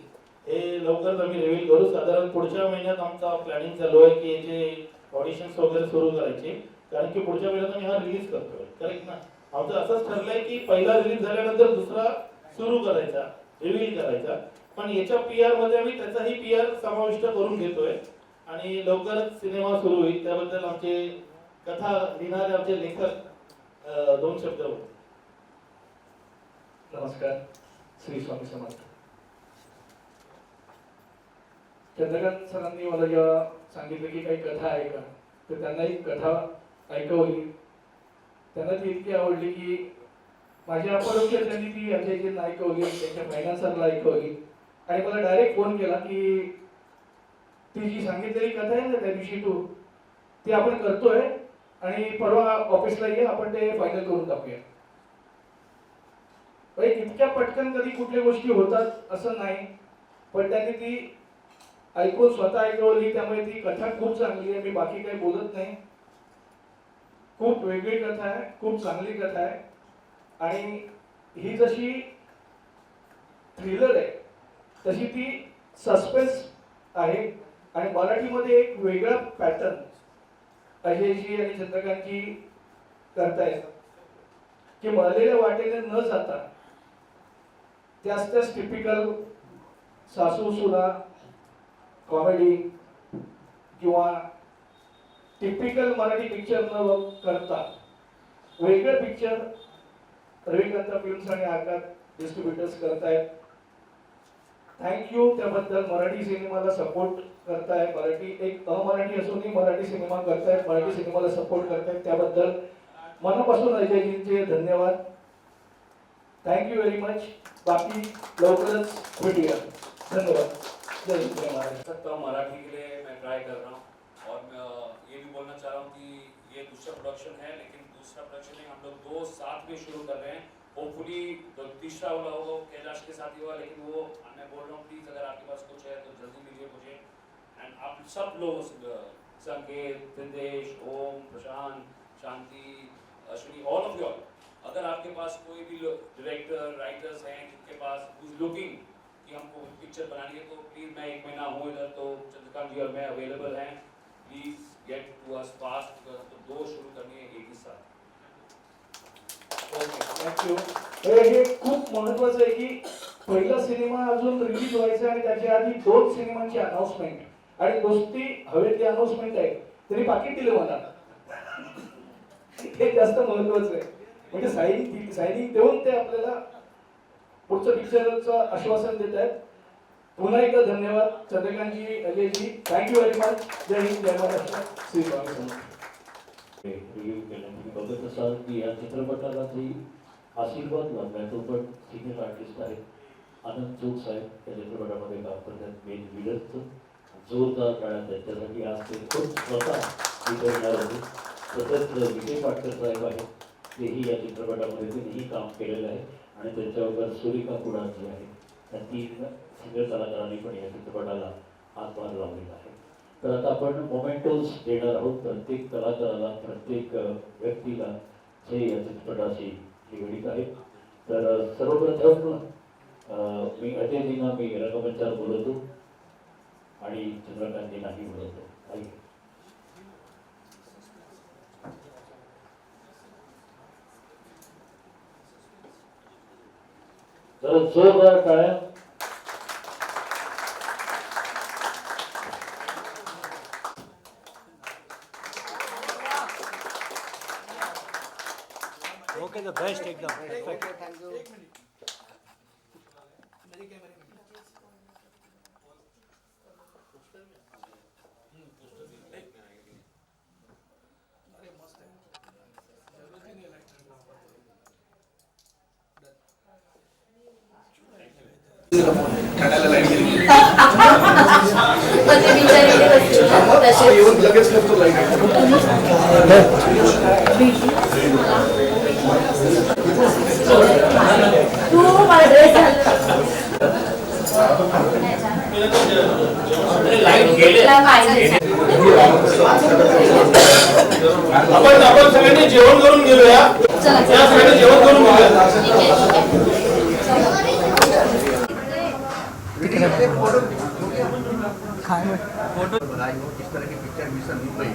हे लवकरच आम्ही रिव्हील करू. साधारण पुढच्या महिन्यात आमचा प्लॅनिंग चालू आहे की याचे ऑडिशन्स वगैरे सुरू करायचे, कारण की पुढच्या महिन्यात आम्ही हा रिलीज करतोय. करेक्ट ना? आमचं असंच ठरलंय की पहिला रिलीज झाल्यानंतर दुसरा सुरू करायचा, रिव्हील करायचा. पण याच्या PR मध्ये आम्ही त्याचाही PR समाविष्ट करून घेतोय आणि लवकरच सिनेमा सुरू होईल. त्याबद्दल आमचे कथा लिहिणारे आमचे लेखक 2 शब्द बोलतील. नमस्कार, श्री स्वामी समर्थ. चंद्रकांत सरांनी मला जेव्हा सांगितलं की काही कथा आहे का, तर त्यांना एक कथा ऐकवली. त्यांना ती इतकी आवडली की माझ्या अपरोक्ष त्यांनी ती अजयजींना ऐकवली, त्यांच्या फायनान्सरला ऐकवली आणि मला डायरेक्ट फोन केला की ती जी सांगितलेली कथा आहे ना त्या दिवशी तू, ती आपण करतोय आणि परवा ऑफिसला ये, आपण ते फायनल करून टाकूया. इतक्या पटकन कधी कुठल्या गोष्टी होतात असं नाही, पण त्यांनी ती ऐकून स्वतः ऐकवली. त्यामुळे ती कथा खूप चांगली आहे. मी बाकी काही बोलत नाही. खूप वेगळी कथा आहे, खूप चांगली कथा आहे आणि ही जशी थ्रिलर आहे तशी ती सस्पेन्स आहे आणि मराठीमध्ये एक वेगळा पॅटर्न अजयजी आणि चंद्रकांतजी करतायत की मळलेल्या वाटेने न जाता त्याच टिपिकल सासू सुना कॉमेडी किंवा टिपिकल मराठी पिक्चर न करता वेगळे पिक्चर रविकांत फिल्म्स आणि आकाश डिस्ट्रीब्युटर्स करतायत. थँक्यू त्याबद्दल. मराठी सिनेमाला सपोर्ट करताय, मराठी एक अमराठी असूनही मराठी सिनेमा करतायत, मराठी सिनेमाला सपोर्ट करतायत, त्याबद्दल मनापासून अजयजींचे धन्यवाद. Thank you very much. बाकी लवकरच भेटूया. धन्यवाद. जय हिंद, जय महाराष्ट्र. सकता हूँ मराठी के लिए मैं ट्राई कर रहा हूँ और मैं ये भी बोलना चाह रहा हूँ कि ये दूसरा प्रोडक्शन है, लेकिन दूसरा प्रोडक्शन हम लोग 2 साथ में शुरू कर रहे हैं. होपफुली तो तीसरा वाला होगा कैलाश के साथ ही होगा, लेकिन वो मैं बोल रहा हूँ प्लीज़ अगर आपके पास कुछ है तो जल्दी मिलिए मुझे. एंड आप सब लोग संकेत, सिंदेश, ओम, प्रशांत, शांति, अश्विनी, ऑल ऑफ यू, अगर आपके पास कोई भी डायरेक्टर राइटर्स हैं जिनके पास लुकिंग कि हमको पिक्चर बनानी है तो प्लीज़ मैं 1 महीना हूँ इधर, तो चंद्रकांत जी और मैं अवेलेबल हैं. Please get to us fast, तो 2 शुरू करनी है एक ही साथ. थँक्यू. हे खूप महत्वाचं आहे की पहिला सिनेमा अजून रिलीज व्हायचा आणि त्याच्या आधी 2 सिनेमांची अनाउन्समेंट आणि नुसती हवेतली अनाउन्समेंट आहे तरी पाकिट दिलं मला. हे जास्त महत्वाचं आहे. म्हणजे सायनिंग देऊन ते आपल्याला पुढचं पिक्चरचं आश्वासन देत आहेत. पुन्हा एकदा धन्यवाद चंद्रकांतजी, Ajayji, thank you very much. Jai Hind, Jai Maharashtra. Shri Swami Samarth. Review केलं तुम्ही बघत असाल की या चित्रपटाला जी आशीर्वाद लागलाय तो पण सिनियर आर्टिस्ट आहेत. आनंद चोख साहेब या चित्रपटामध्ये काम करतात मेन विलनचं. जोरदार टाळ्या त्यांच्यासाठी आज ते खूप स्वतः इथे येणार होते. तसंच विजय पाटकर साहेब आहेत, तेही या चित्रपटामध्ये त्यांनीही काम केलेलं आहे आणि त्यांच्याबरोबर सुरिका कुडाळ जी आहे त्या 3 सिनियर कलाकारांनी पण या चित्रपटाला हातभार लावलेला आहे. तर आता आपण मोमेंटोज देणार आहोत प्रत्येक कलाकाराला, प्रत्येक व्यक्तीला जे या चित्रपटाशी निगडीत आहेत. तर सर्वप्रथम मी अजयजींना मी रंगमंचावर बोलवतो आणि चंद्रकांतजींनाही बोलवतो. जरा जोरदार टाळ्या. ओके, द बेस्ट एकदम परफेक्ट. येऊन लगेच करतो लाईट. आपण सगळ्यांनी जेवण करून घेऊया. सगळ्यांनी जेवण करून घेऊया. इस तरह के पिक्चर मिशन मुंबई,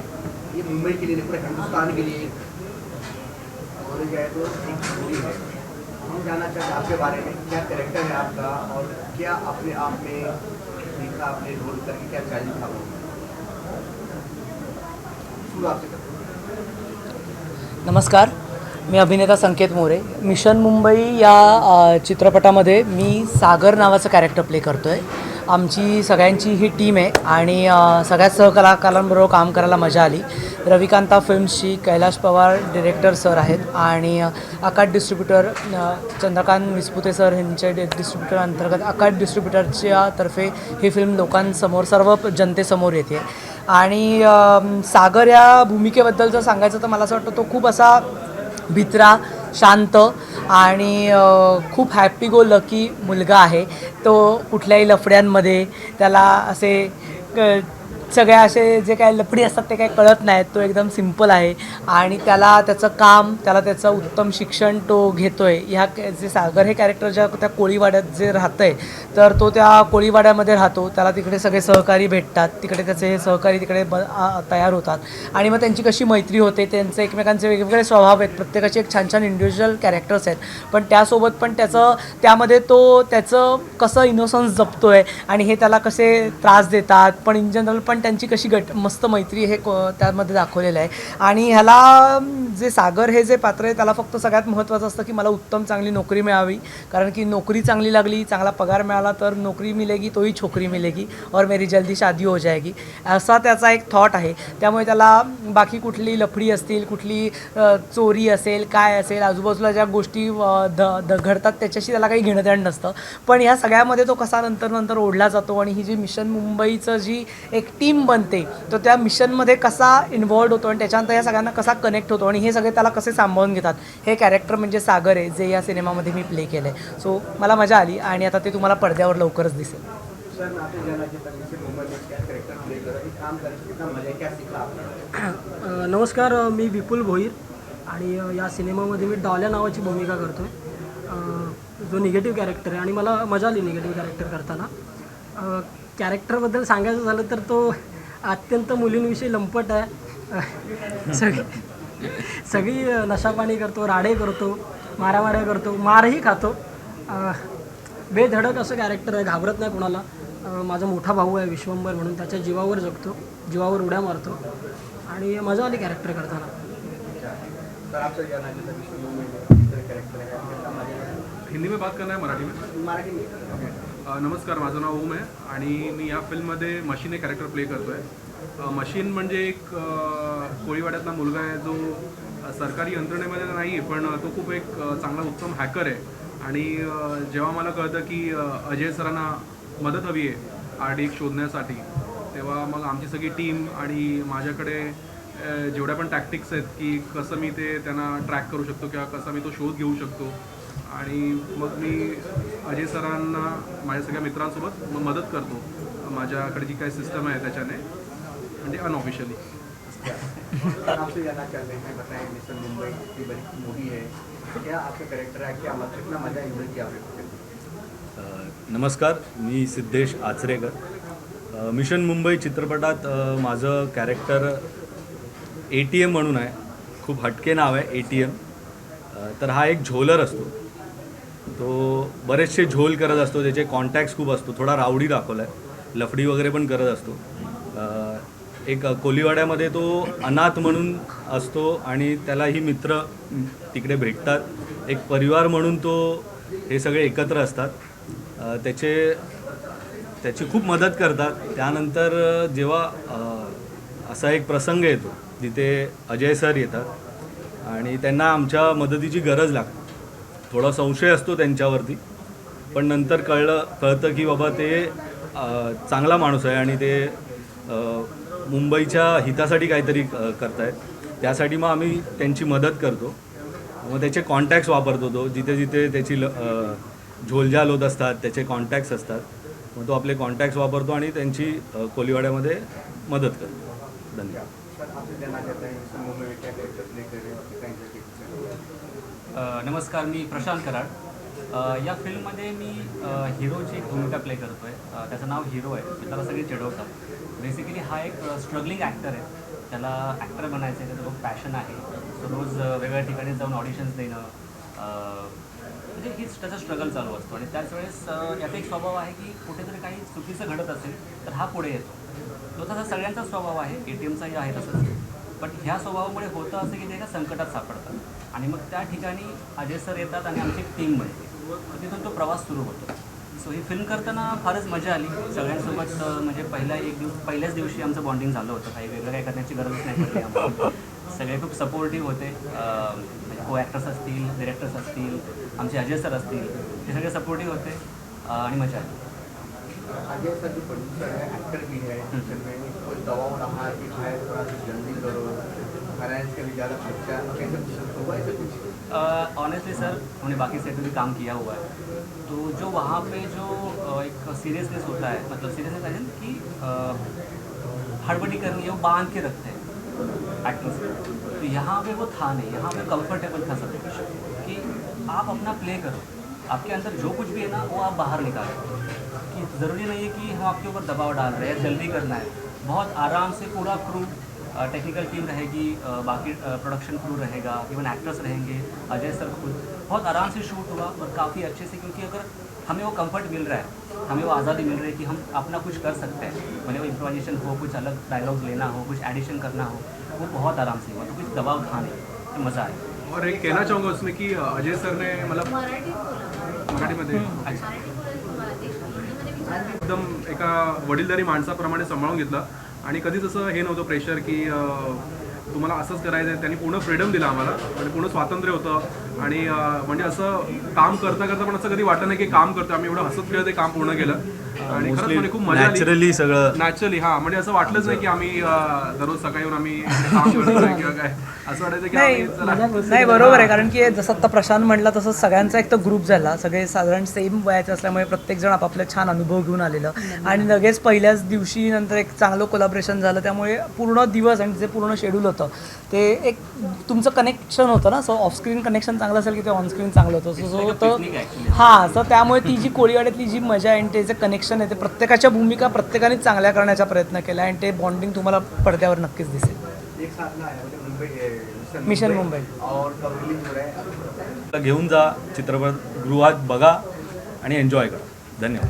ये मुंबई के लिए पूरे हिंदुस्तान के लिए बोले जाए तो एक स्टोरी है. हम जानना चाहते हैं आपके बारे में, क्या कैरेक्टर है आपका और क्या अपने आप में सीखा, अपने रोल करके क्या चैलेंज था. शुरू आपसे करते हैं. नमस्कार, मी अभिनेता संकेत मोरे. मिशन मुंबई या चित्रपटामध्ये मी सागर नावाचं कॅरेक्टर प्ले करतो आहे. आमची सगळ्यांची ही टीम आहे आणि सगळ्यात सहकलाकारांबरोबर काम करायला मजा आली. रविकांता फिल्म्सची कैलाश पवार डिरेक्टर सर आहेत आणि आकाश डिस्ट्रीब्युटर चंद्रकांत विस्पुते सर यांचे डिस्ट्रीब्युटर अंतर्गत आकाश डिस्ट्रीब्युटरच्या तर्फे ही फिल्म लोकांसमोर सर्व जनतेसमोर येते. आणि सागर या भूमिकेबद्दल जर सांगायचं तर मला असं वाटतं तो खूप असा भित्रा, शांत आणि खूप हॅपी गो लकी मुलगा आहे. तो कुठल्याही लफड्यांमध्ये त्याला असे सगळ्या असे जे काही लफडी असतात ते काही कळत नाहीत. तो एकदम सिम्पल आहे आणि त्याला त्याचं काम, त्याला त्याचं उत्तम शिक्षण तो घेतो आहे. ह्या जे सागर हे कॅरेक्टर ज्या त्या कोळीवाड्यात जे राहतं आहे तर तो त्या कोळीवाड्यामध्ये राहतो. त्याला तिकडे सगळे सहकारी भेटतात, तिकडे त्याचे हे सहकारी तिकडे तयार होतात आणि मग त्यांची कशी मैत्री होते. त्यांचे एकमेकांचे वेगवेगळे स्वभाव आहेत, प्रत्येकाचे एक छान छान इंडिव्हिज्युअल कॅरेक्टर्स आहेत. पण त्यासोबत पण त्यामध्ये तो त्याचं कसं इनोसन्स जपतो आहे आणि हे त्याला कसे त्रास देतात, पण इन जनरल पण त्यांची कशी मस्त मैत्री हे त्यामध्ये दाखवलेलं आहे. आणि ह्याला जे सागर हे जे पात्र आहे त्याला फक्त सगळ्यात महत्त्वाचं असतं की मला उत्तम चांगली नोकरी मिळावी, कारण की नोकरी चांगली लागली, चांगला पगार मिळाला तर नोकरी मिलेगी तोही छोकरी मिलेगी और मेरी जल्दी शादी हो जाएगी, असा त्याचा एक थॉट आहे. त्यामुळे त्याला बाकी कुठली लफडी असतील, कुठली चोरी असेल, काय असेल, आजूबाजूला ज्या गोष्टी घडतात त्याच्याशी त्याला काही घेणं देणं नसतं. पण ह्या सगळ्यामध्ये तो कसा नंतर ओढला जातो आणि ही जी मिशन मुंबईचं जी एक टीम बनते तो त्या मिशनमध्ये कसा इन्व्हॉल्ड होतो आणि त्याच्यानंतर या सगळ्यांना कसा कनेक्ट होतो आणि हे सगळे त्याला कसे सांभाळून घेतात, हे कॅरेक्टर म्हणजे सागर आहे जे या सिनेमामध्ये मी प्ले केलं आहे. सो मला मजा आली आणि आता ते तुम्हाला पडद्यावर लवकरच दिसेल. सर आपने जाना कि मिशन मुंबई में क्या कैरेक्टर प्ले कर रहे काम करके कितना मजा क्या सीखा आपने? नमस्कार, मी विपुल भोईर आणि या सिनेमामध्ये मी डॉल्या नावाची भूमिका करतो आहे, जो निगेटिव्ह कॅरेक्टर आहे आणि मला मजा आली निगेटिव्ह कॅरेक्टर करताना. कॅरेक्टरबद्दल सांगायचं झालं तर तो अत्यंत मुलींविषयी लंपट आहे. सगळी नशापाणी करतो, राडे करतो, मारामाऱ्या करतो, मारही खातो. बेधडक असं कॅरेक्टर आहे, घाबरत नाही कोणाला. माझा मोठा भाऊ आहे विश्वंभर म्हणून, त्याच्या जीवावर जगतो, जीवावर उड्या मारतो आणि मजा आली कॅरेक्टर करताना. हिंदी में बात करना है मराठी में? मराठी में. नमस्कार, माझं नाव ओम आहे आणि मी या फिल्ममध्ये मशीन हे कॅरेक्टर प्ले करतो आहे. मशीन म्हणजे एक कोळीवाड्यातला मुलगा आहे जो सरकारी यंत्रणेमध्ये नाही आहे, पण तो खूप एक चांगला उत्तम हॅकर आहे. आणि जेव्हा मला कळतं की अजय सरांना मदत हवी आहे आर्डिक शोधण्यासाठी, तेव्हा मग आमची सगळी टीम आणि माझ्याकडे जेवढ्या पण टॅक्टिक्स आहेत की कसं मी ते त्यांना ट्रॅक करू शकतो किंवा कसा मी तो शोध घेऊ शकतो. आणि मग मी अजय सरांना माझ्या सगळ्या मित्रांसोबत मग मदत करतो माझ्याकडे जी काही सिस्टम आहे त्याच्याने, म्हणजे अनऑफिशियली. आपसे जानना चाहते हैं, बताएं मिशन मुंबई की बड़ी मूवी है, क्या आपका कैरेक्टर है, क्या मतलब कितना मजा एंजॉय किया आपने? नमस्कार, मी सिद्धेश आचरेकर. मिशन मुंबई चित्रपटात माझं कॅरेक्टर ATM म्हणून आहे. खूप हटके नाव आहे ATM. तर हा एक झोलर असतो, तो बरेचसे झोल करत असतो, त्याचे कॉन्टॅक्ट्स खूप असतो, थोडा रावडी दाखवला आहे, लफडी वगैरे पण करत असतो. एक कोलीवाड्यामध्ये तो अनाथ म्हणून असतो आणि त्यालाही मित्र तिकडे भेटतात. एक परिवार म्हणून तो हे सगळे एकत्र असतात, त्याची खूप मदत करतात. त्यानंतर जेव्हा असा एक प्रसंग येतो जिथे अजय सर येतात आणि त्यांना आमच्या मदतीची गरज लागते. थोडा संशय असतो त्यांच्यावरती, पण नंतर कळतं की बाबा ते चांगला माणूस आहे आणि ते मुंबईच्या हितासाठी काहीतरी करतायत. त्यासाठी मग आम्ही त्यांची मदत करतो. मग त्याचे कॉन्टॅक्ट्स वापरतो, तो जिथे जिथे त्याची झोलझाल होत असतात त्याचे कॉन्टॅक्ट्स असतात, मग तो आपले कॉन्टॅक्ट्स वापरतो आणि त्यांची कोलीवाड्यामध्ये मदत करतो. धन्यवाद. नमस्कार, मी प्रशांत कराड. या फिल्ममध्ये मी हिरोची भूमिका प्ले करतो आहे. त्याचं नाव हिरो आहे, त्याला सगळे चिडवतात. बेसिकली हा एक स्ट्रगलिंग ॲक्टर आहे, त्याला ॲक्टर बनायचं आहे, त्याचं खूप पॅशन आहे. तो रोज वेगवेगळ्या ठिकाणी जाऊन ऑडिशन्स देणं, म्हणजे हीच त्याचा स्ट्रगल चालू असतो. आणि त्याच वेळेस याचा एक स्वभाव आहे की कुठेतरी काही चुकीचं घडत असेल तर हा पुढे येतो. तो तसा सगळ्यांचा स्वभाव आहे, ATMचाही आहे तसंच. पण ह्या स्वभावामुळे होतं असं की ते एका संकटात सापडतात आणि मग त्या ठिकाणी अजय सर येतात आणि आमची एक टीम बनते. तिथून तो प्रवास सुरू होतो. सो ही फिल्म करताना फारच मजा आली सगळ्यांसोबत. म्हणजे पहिल्याच दिवशी आमचं बॉन्डिंग झालं होतं. काही वेगळं काय करण्याची गरजच नाही पडली आम्हाला. सगळे खूप सपोर्टिव्ह होते. म्हणजे को ॲक्टर्स असतील, डिरेक्टर्स असतील, आमचे अजय सर असतील, ते सगळे सपोर्टिव्ह होते आणि मजा आली. अजय सर जो प्रोड्यूसर है, एक्टर भी है, कोई दबाव रहा कि भाई थोड़ा सा जल्दी करो, फाइनेंस के भी ज़्यादा खर्चा, कैसे हुआ ऐसे कुछ? ऑनेस्टली सर, हमने बाकी सेट में भी काम किया हुआ है, तो जो वहाँ पे जो एक सीरियसनेस होता है, मतलब सीरियसनेस है कि हड़बड़ी करनी है, वो बांध के रखते हैं एक्टर्स को. तो यहाँ पे वो था नहीं, यहाँ पे कंफर्टेबल था सब कुछ कि आप अपना प्ले करो, आपके अंदर जो कुछ भी है ना वो आप बाहर निकालो. कि ज़रूरी नहीं है कि हम आपके ऊपर दबाव डाल रहे हैं, जल्दी करना है. बहुत आराम से पूरा क्रू टेक्निकल टीम रहेगी, बाकी प्रोडक्शन क्रू रहेगा, इवन एक्टर्स रहेंगे, अजय सर खुद, बहुत आराम से शूट हुआ और काफ़ी अच्छे से, क्योंकि अगर हमें वो कंफर्ट मिल रहा है, हमें वो आज़ादी मिल रही है कि हम अपना कुछ कर सकते हैं, भले वो इम्प्रोवाइजेशन हो, कुछ अलग डायलॉग्स लेना हो, कुछ एडिशन करना हो, वो बहुत आराम से हुआ, तो कुछ दबाव था नहीं, तो मज़ा आया। और एक कहना चाहूँगा उसमें कि अजय सर ने मतलब मराठीमध्ये एकदम एका वडीलधारी माणसाप्रमाणे सांभाळून घेतलं आणि कधीच असं हे नव्हतं प्रेशर की तुम्हाला असंच करायचं आहे. त्यांनी पूर्ण फ्रीडम दिला आम्हाला आणि पूर्ण स्वातंत्र्य होतं आणि म्हणजे असं काम करता करता पण असं कधी वाटलं नाही की काम करतो आम्ही, एवढं हसत खेळत ते काम पूर्ण केलं आणि खरंच म्हणजे खूप मजा आली. नॅचरली सगळं नॅचरली हां, म्हणजे असं वाटलंच नाही की आम्ही दररोज सकाळी येऊन आम्ही काम करतोय किंवा काय, असं वाटायचं की आम्ही चला. नाही बरोबर आहे, कारण की जसं आता प्रशांत म्हटला तसं सगळ्यांचा एक तर ग्रुप झाला, सगळे साधारण सेम वयाचे असल्यामुळे प्रत्येकजण आपापले छान अनुभव घेऊन आलेलं आणि लगेच पहिल्याच दिवशी नंतर एक चांगलं कोलॅबरेशन झालं, त्यामुळे पूर्ण दिवस आणि जे पूर्ण शेड्यूल होतं ते एक तुमचं कनेक्शन होतं ना, सो ऑफस्क्रीन कनेक्शन चांगलं असेल की ते ऑनस्क्रीन चांगलं होतं, सो होतं हां. सो त्यामुळे ती जी कोळीवाड्यातली जी मजा आहे आणि ते जे कनेक्शन आहे ते प्रत्येकाच्या भूमिका प्रत्येकाने चांगल्या करण्याचा प्रयत्न केला आणि ते बॉन्डिंग तुम्हाला पडद्यावर नक्कीच दिसेल. एक साथ ना है मुंबई मिशन मुंबई और कब रिलीज हो रहा है. घेऊन जा, चित्रपटगृहात बघा आणि एन्जॉय करा. धन्यवाद.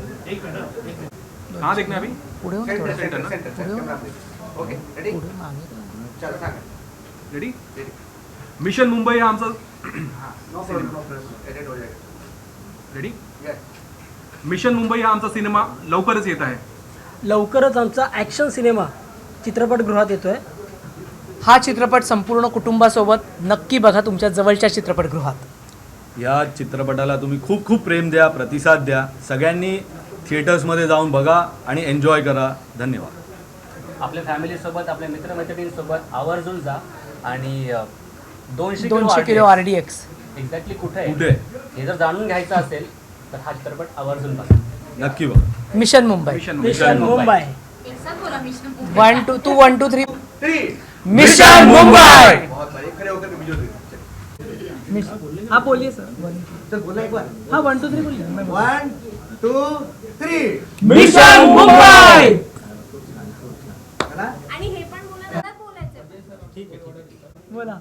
हां देखना अभी पुढे हो ना थोडं. सेंटर ओके रेडी चल सांगा रेडी. मिशन मुंबई हा आमचा नो प्रॉब्लेम एडिट हो जाएगा. रेडी. यस. मिशन मुंबई हा आमचा सिनेमा लवकरच येत आहे. लवकरच आमचा ॲक्शन सिनेमा चित्रपटगृहात येतोय. हा चित्रपट संपूर्ण कुटुंबासोबत नक्की बघा तुमच्या जवळच्या चित्रपटगृहात. या चित्रपटाला तुम्ही खूप खूप प्रेम द्या, प्रतिसाद द्या. सगळ्यांनी थिएटर्समध्ये जाऊन बघा आणि एन्जॉय करा. धन्यवाद. आपल्या फॅमिलीसोबत, आपल्या मित्रमैत्रिणींसोबत आवर्जून जा आणि 200 किलो RDX एक्झॅक्टली कुठे कुठे आहे हे जर जाणून घ्यायचं असेल तर हा चित्रपट आवर्जून बघा. नक्की बघा. Mission Mumbai. Mission Mumbai. 1 2 2 1 2 3 3 mission Mumbai. बहुत बड़े खड़े होकर के वीडियो देखो. हा बोलिए सर. चल बोला एक बार. हा 1 2 3 बोलिए. 1 2 3 मिशन मुंबई. है ना. आणि हे पण बोलायचं. ठीक आहे बोला.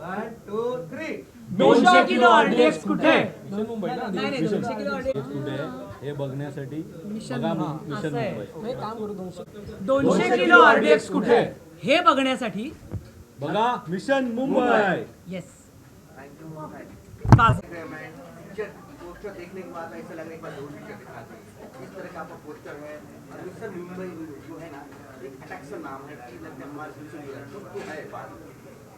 1 2 3 200 किलो RDX कुठे? नाही 200 किलो RDX कुठे हे बघण्यासाठी मिशन बघा मुंबई. मिशन असं आहे. मुंबई. हे काम करू 200 किलो RDX कुठे हे बघण्यासाठी बघा mission Mumbai. Yes. Thank you. Taj. Poster देखने के बाद ऐसा लग रहा है एक बार जरूर पिक्चर दिखा दें. इस तरह का आपका पोस्टर है और मिशन मुंबई जो है ना एक अट्रैक्शन नाम है कि लगता है हमारे सिलसिले जो है तो है बात.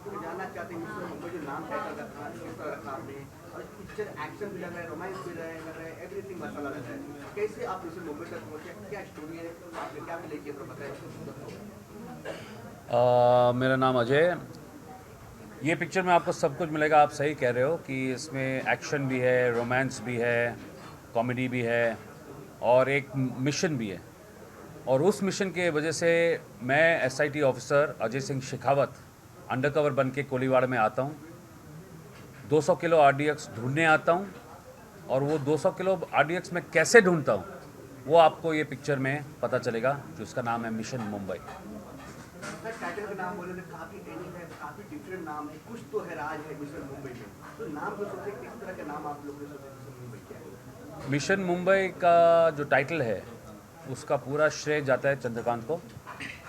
तो जानना चाहते हैं मिशन मुंबई जो नाम टाइटल रखा किस तरह रखा आपने और पिक्चर एक्शन भी लग रहा है, रोमांस भी लग रहा है, एवरीथिंग मसाला लग रहा है. कैसे आप मिशन मुंबई तक पहुंचे, क्या स्टोरी है, आपने क्या लेके तो बताया. मेरा नाम अजय. ये पिक्चर में आपको सब कुछ मिलेगा. आप सही कह रहे हो कि इसमें एक्शन भी है, रोमांस भी है, कॉमेडी भी है और एक मिशन भी है. और उस मिशन के वजह से मैं SIT officer Ajay Singh Shekhawat undercover बन के कोलीवाड़ में आता हूँ. 200 किलो RDX ढूंढने आता हूँ और वो 200 किलो RDX में कैसे ढूंढता हूँ वो आपको ये पिक्चर में पता चलेगा, जो उसका नाम है मिशन मुंबई. टाइटल का नाम बोले तो काफी यूनिक है, काफी डिफरेंट नाम है, कुछ तो है राज है मिशन मुंबई में. तो नाम को सोचे किस तरह का नाम आप लोग ने सोचा मिशन मुंबई क्या है. मिशन मुंबई का जो टाइटल है उसका पूरा श्रेय जाता है चंद्रकांत को.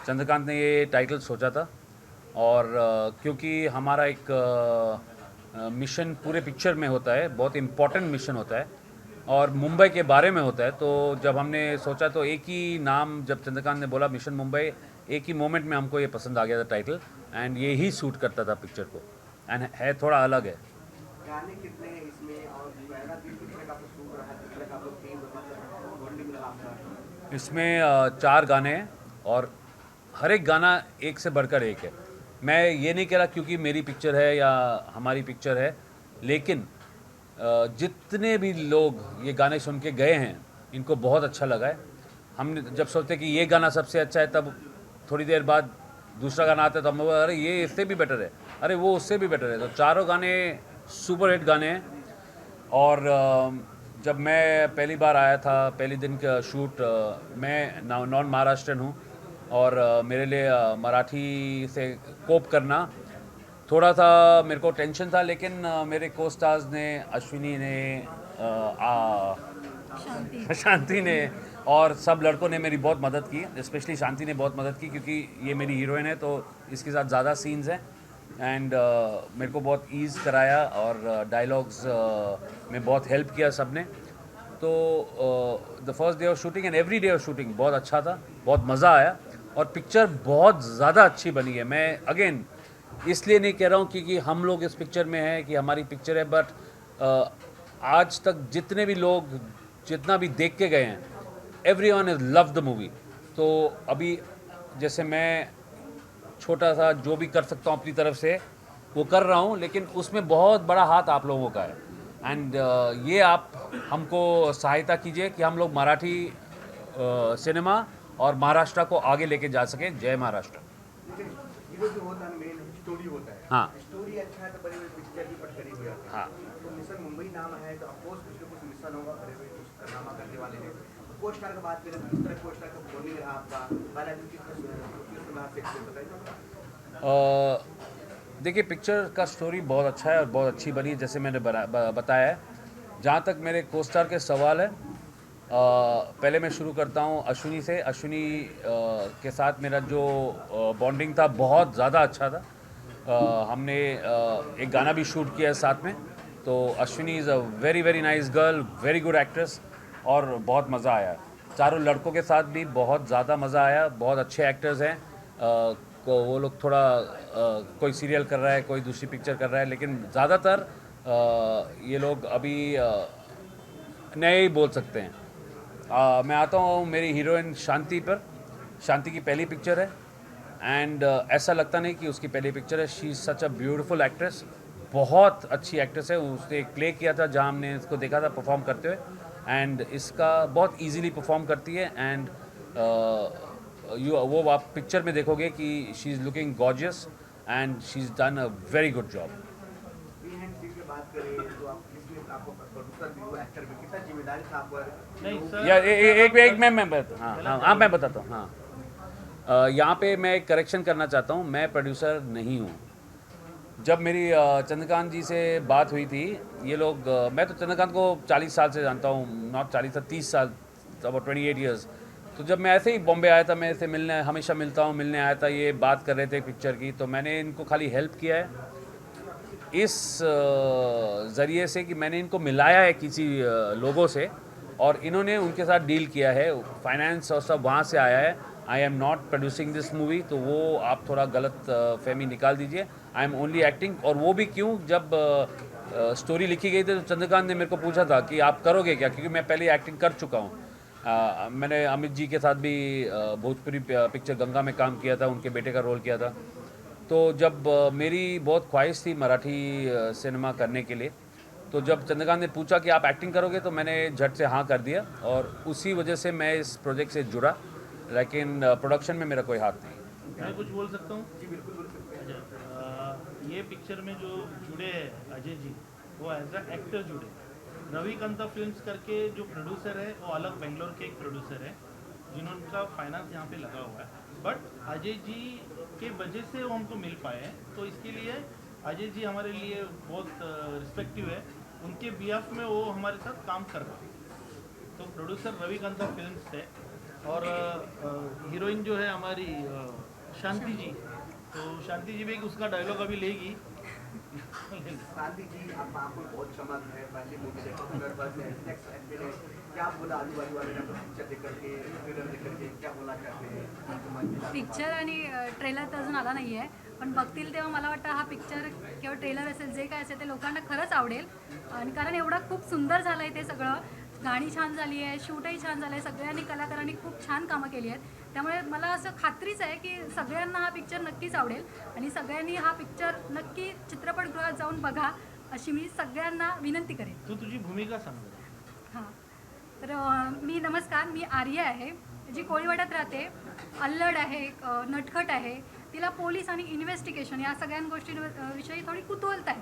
चंद्रकांत ने ये टाइटल सोचा था और क्योंकि हमारा एक मिशन पूरे पिक्चर में होता है, बहुत इम्पॉर्टेंट मिशन होता है और मुंबई के बारे में होता है. तो जब हमने सोचा तो एक ही नाम, जब चंद्रकांत ने बोला मिशन मुंबई, एक ही मोमेंट में हमको ये पसंद आ गया था टाइटल एंड ये ही सूट करता था पिक्चर को एंड है थोड़ा अलग है. गाने कितने हैं इसमें और पहला दिन कितने का आपको शूट रहा है, कितने का आपको टीम बॉन्डिंग रहा आपका. इसमें 4 गाने हैं और हर एक गाना एक से बढ़कर एक है. मैं ये नहीं कह रहा क्योंकि मेरी पिक्चर है या हमारी पिक्चर है, लेकिन जितने भी लोग ये गाने सुन के गए हैं इनको बहुत अच्छा लगा है. हमने जब सोचते कि ये गाना सबसे अच्छा है, तब थोड़ी देर बाद दूसरा गाना आता है तो हम बोले अरे ये इससे भी बेटर है, अरे वो उससे भी बेटर है. तो चारों गाने सुपर हिट गाने हैं. और जब मैं पहली बार आया था, पहली दिन का शूट, मैं नॉन महाराष्ट्रन हूँ और मेरे लिए मराठी से कोप करना थोड़ा सा मेरे को टेंशन था, लेकिन मेरे को स्टार्स ने, अश्विनी ने, शांति ने और सब लड़कों ने मेरी बहुत मदद की। स्पेशली शांति ने बहुत मदद की, क्योंकि ये मेरी हीरोइन है तो इसके साथ ज़्यादा सीन्स हैं। एंड मेरे को बहुत ईज़ कराया और डायलॉग्स में बहुत हेल्प किया सब ने। तो the first day of shooting end every day of shooting बहुत अच्छा था, बहुत मज़ा आया और पिक्चर बहुत ज़्यादा अच्छी बनी है। मैं अगेन इसलिए नहीं कह रहा हूँ क्योंकि हम लोग इस पिक्चर में हैं कि हमारी पिक्चर है, बट आज तक जितने भी लोग जितना भी देख के गए हैं, everyone is love the movie. तो अभी जैसे मैं छोटा सा जो भी कर सकता हूँ अपनी तरफ से वो कर रहा हूँ, लेकिन उसमें बहुत बड़ा हाथ आप लोगों का है। एंड ये आप हमको सहायता कीजिए कि हम लोग मराठी सिनेमा और महाराष्ट्र को आगे लेके जा सकें। जय महाराष्ट्र। हीरो जो होता है मेन स्टोरी होता है। हाँ। स्टोरी अच्छा है तो बड़े बड़े पिक्चर भी पटकरी हो जाते हैं। हाँ। तो मिशन मुंबई नाम है तो ऑफकोर्स कुछ ना कुछ मिशन होगा, बड़े बड़े कुछ कारनामा करने वाले हैं। को स्टार की बात करें तो किस तरह को स्टार का बॉन्डिंग रहा आपका, पहला दिन किस तरह से बताइए। देखिए पिक्चर का स्टोरी बहुत अच्छा है और बहुत अच्छी बनी है, जैसे मैंने बताया है। जहाँ तक मेरे को स्टार के सवाल है, पहले मैं शुरू करता हूँ अश्विनी से। अश्विनी के साथ मेरा जो बॉन्डिंग था बहुत ज़्यादा अच्छा था। हमने एक गाना भी शूट किया है साथ में। तो Ashwini is a very very nice girl, very good actress और बहुत मज़ा आया। चारों लड़कों के साथ भी बहुत ज़्यादा मज़ा आया। बहुत अच्छे एक्टर्स हैं। वो लोग थोड़ा कोई सीरियल कर रहा है, कोई दूसरी पिक्चर कर रहा है, लेकिन ज़्यादातर ये लोग अभी नए ही बोल सकते हैं। मैं आता हूँ मेरी हीरोइन शांति पर। शांति की पहली पिक्चर है एंड ऐसा लगता नहीं कि उसकी पहली पिक्चर है। She is such a beautiful actress, बहुत अच्छी एक्ट्रेस है। उसने एक प्ले किया था जहाँ हमने इसको देखा था परफॉर्म करते हुए, एंड इसका बहुत इजीली परफॉर्म करती है। एंड वो आप पिक्चर में देखोगे कि she is looking gorgeous and she is done a very good job. बात करें तो आप इसमें आपको प्रोड्यूसर भी हो, एक्टर भी, कितना जिम्मेदारी था आप पर? नहीं सर, या एक मैं बताता हूँ। हाँ, यहाँ पे मैं एक करेक्शन करना चाहता हूँ। मैं प्रोड्यूसर नहीं हूँ। जब मेरी चंद्रकांत जी से बात हुई थी, ये लोग मैं तो चंद्रकांत को 40 साल से जानता हूँ, नॉट 40 30 साल, अबाउट 28 ईयर्स। तो जब मैं ऐसे ही बॉम्बे आया था, मैं ऐसे मिलने हमेशा मिलता हूँ, मिलने आया था, ये बात कर रहे थे पिक्चर की, तो मैंने इनको खाली हेल्प किया है इस ज़रिए से कि मैंने इनको मिलाया है किसी लोगों से और इन्होंने उनके साथ डील किया है। फाइनेंस और सब वहाँ से आया है। I am not producing this movie, तो वो आप थोड़ा गलत फहमी निकाल दीजिए। I am only acting. और वो भी क्यों, जब स्टोरी लिखी गई थी तो चंद्रकांत ने मेरे को पूछा था कि आप करोगे क्या, क्योंकि मैं पहले एक्टिंग कर चुका हूँ। मैंने अमित जी के साथ भी भोजपुरी पिक्चर गंगा में काम किया था, उनके बेटे का रोल किया था। तो जब मेरी बहुत ख्वाहिश थी मराठी सिनेमा करने के लिए, तो जब चंद्रकांत ने पूछा कि आप एक्टिंग करोगे तो मैंने झट से हाँ कर दिया और उसी वजह से मैं इस प्रोजेक्ट से जुड़ा, लेकिन प्रोडक्शन में मेरा कोई हाथ नहीं। मैं कुछ बोल सकता हूँ? जी बिल्कुल बोल सकते हैं। ये पिक्चर में जो जुड़े हैं अजय जी, वो एज अ एक्टर जुड़े। रविकांता फिल्म्स करके जो प्रोड्यूसर है वो अलग बेंगलोर के एक प्रोड्यूसर है जिन्होंने फाइनेंस यहाँ पे लगा हुआ है, बट अजय जी के वजह से वो हमको मिल पाए हैं। तो इसके लिए अजय जी हमारे लिए बहुत रिस्पेक्टिव है। उनके बिहाफ में वो हमारे साथ काम कर रहा है। तो प्रोड्यूसर रविकांता फिल्म्स है और हीरोइन जो है हमारी शांति जी। तो शांति जी भी उसका डायलॉग अभी लेगी। शांति जी, आपको बहुत चमक है, पहले मूवी देखो, क्या बोला आजू बाजू वाले पिक्चर देख करके, ट्रेलर देख करके क्या बोला चाहते हैं? पिक्चर आणि ट्रेलर तर अजून आला नाही आहे, पण बघतील तेव्हा मला वाटतं हा पिक्चर किंवा ट्रेलर असेल जे काय असेल ते लोकांना खरंच आवडेल। आणि कारण एवढा खूप सुंदर झालं आहे ते सगळं, गाणी छान झाली आहे, शूटही छान झालं आहे, सगळ्यांनी कलाकारांनी खूप छान कामं केली आहेत। त्यामुळे मला असं खात्रीच आहे की सगळ्यांना हा पिक्चर नक्कीच आवडेल आणि सगळ्यांनी हा पिक्चर नक्की चित्रपटगृहात जाऊन बघा अशी मी सगळ्यांना विनंती करेन। तू तुझी भूमिका सांग। हां, तर मी नमस्कार, मी आर्या आहे, जी कोळीवाड्यात राहते, अल्लड आहे, नटखट आहे। तिला पोलीस आणि इन्व्हेस्टिगेशन या सगळ्या गोष्टींविषयी थोडी कुतूहलता आहे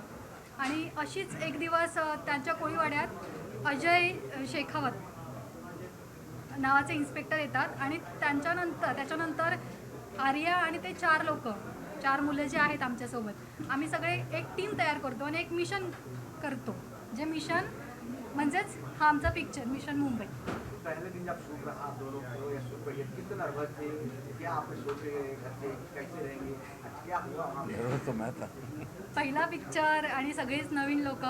आणि अशीच एक दिवस त्यांच्या कोळीवाड्यात अजय शेखावत नावाचे इन्स्पेक्टर येतात आणि त्याच्यानंतर आर्या आणि ते 4 मुलं जे आहेत आमच्यासोबत, आम्ही सगळे एक टीम तयार करतो आणि एक मिशन करतो, जे मिशन म्हणजेच हा आमचा पिक्चर मिशन मुंबई. पहले दिन जब शूट रहा आप दोनों को या शूट पर कितने नर्वस थे, क्या आपने सोच रहे घर से कैसे रहेंगे, क्या हुआ वहाँ पे? पहिला पिक्चर आणि सगळेच नवीन लोक,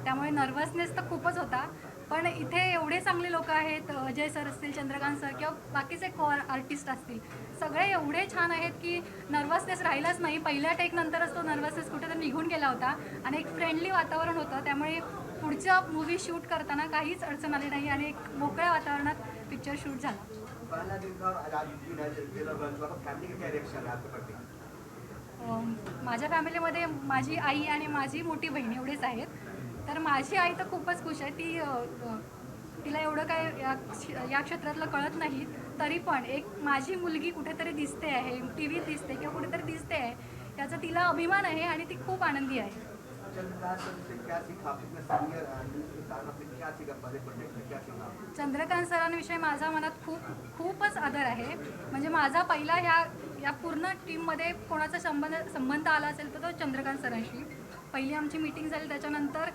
त्यामुळे नर्वसनेस तर खूपच होता. पण इथे एवढे चांगले लोक आहेत, अजय सर असतील, चंद्रकांत सर किंवा बाकीचे आर्टिस्ट असतील, सगळे एवढे छान आहेत की नर्वसनेस राहिलाच नाही. पहिल्या टेक नंतरच तो नर्वसनेस कुठेतरी निघून गेला होता आणि एक फ्रेंडली वातावरण होतं, त्यामुळे पुढच्या मूवी शूट करताना काहीच अडचण आली नाही आणि एक मोकळ्या वातावरणात पिक्चर शूट झाला. पहला दिन था आज आज दिन है ट्रेलर बन चुका, फैमिली का क्या रिएक्शन है आपके प्रति? माझ्या फॅमिलीमध्ये माझी आई आणि माझी मोठी बहीण एवढेच आहेत. तर माझी आई तर खूपच खुश आहे. तिला एवढं काय या क्षेत्रातलं कळत नाही, तरी पण एक माझी मुलगी कुठेतरी दिसते आहे, टी व्हीत दिसते किंवा कुठेतरी दिसते आहे, याचा तिला अभिमान आहे आणि ती खूप आनंदी आहे. चंद्रकांत सरांविषयी माझा मनात खूपच आदर आहे. म्हणजे माझा पहिला या पूर्ण टीममध्ये कोणाचा संबंध आला असेल तर तो चंद्रकांत सरांशी. पहिली आमची मीटिंग झाली, त्याच्यानंतर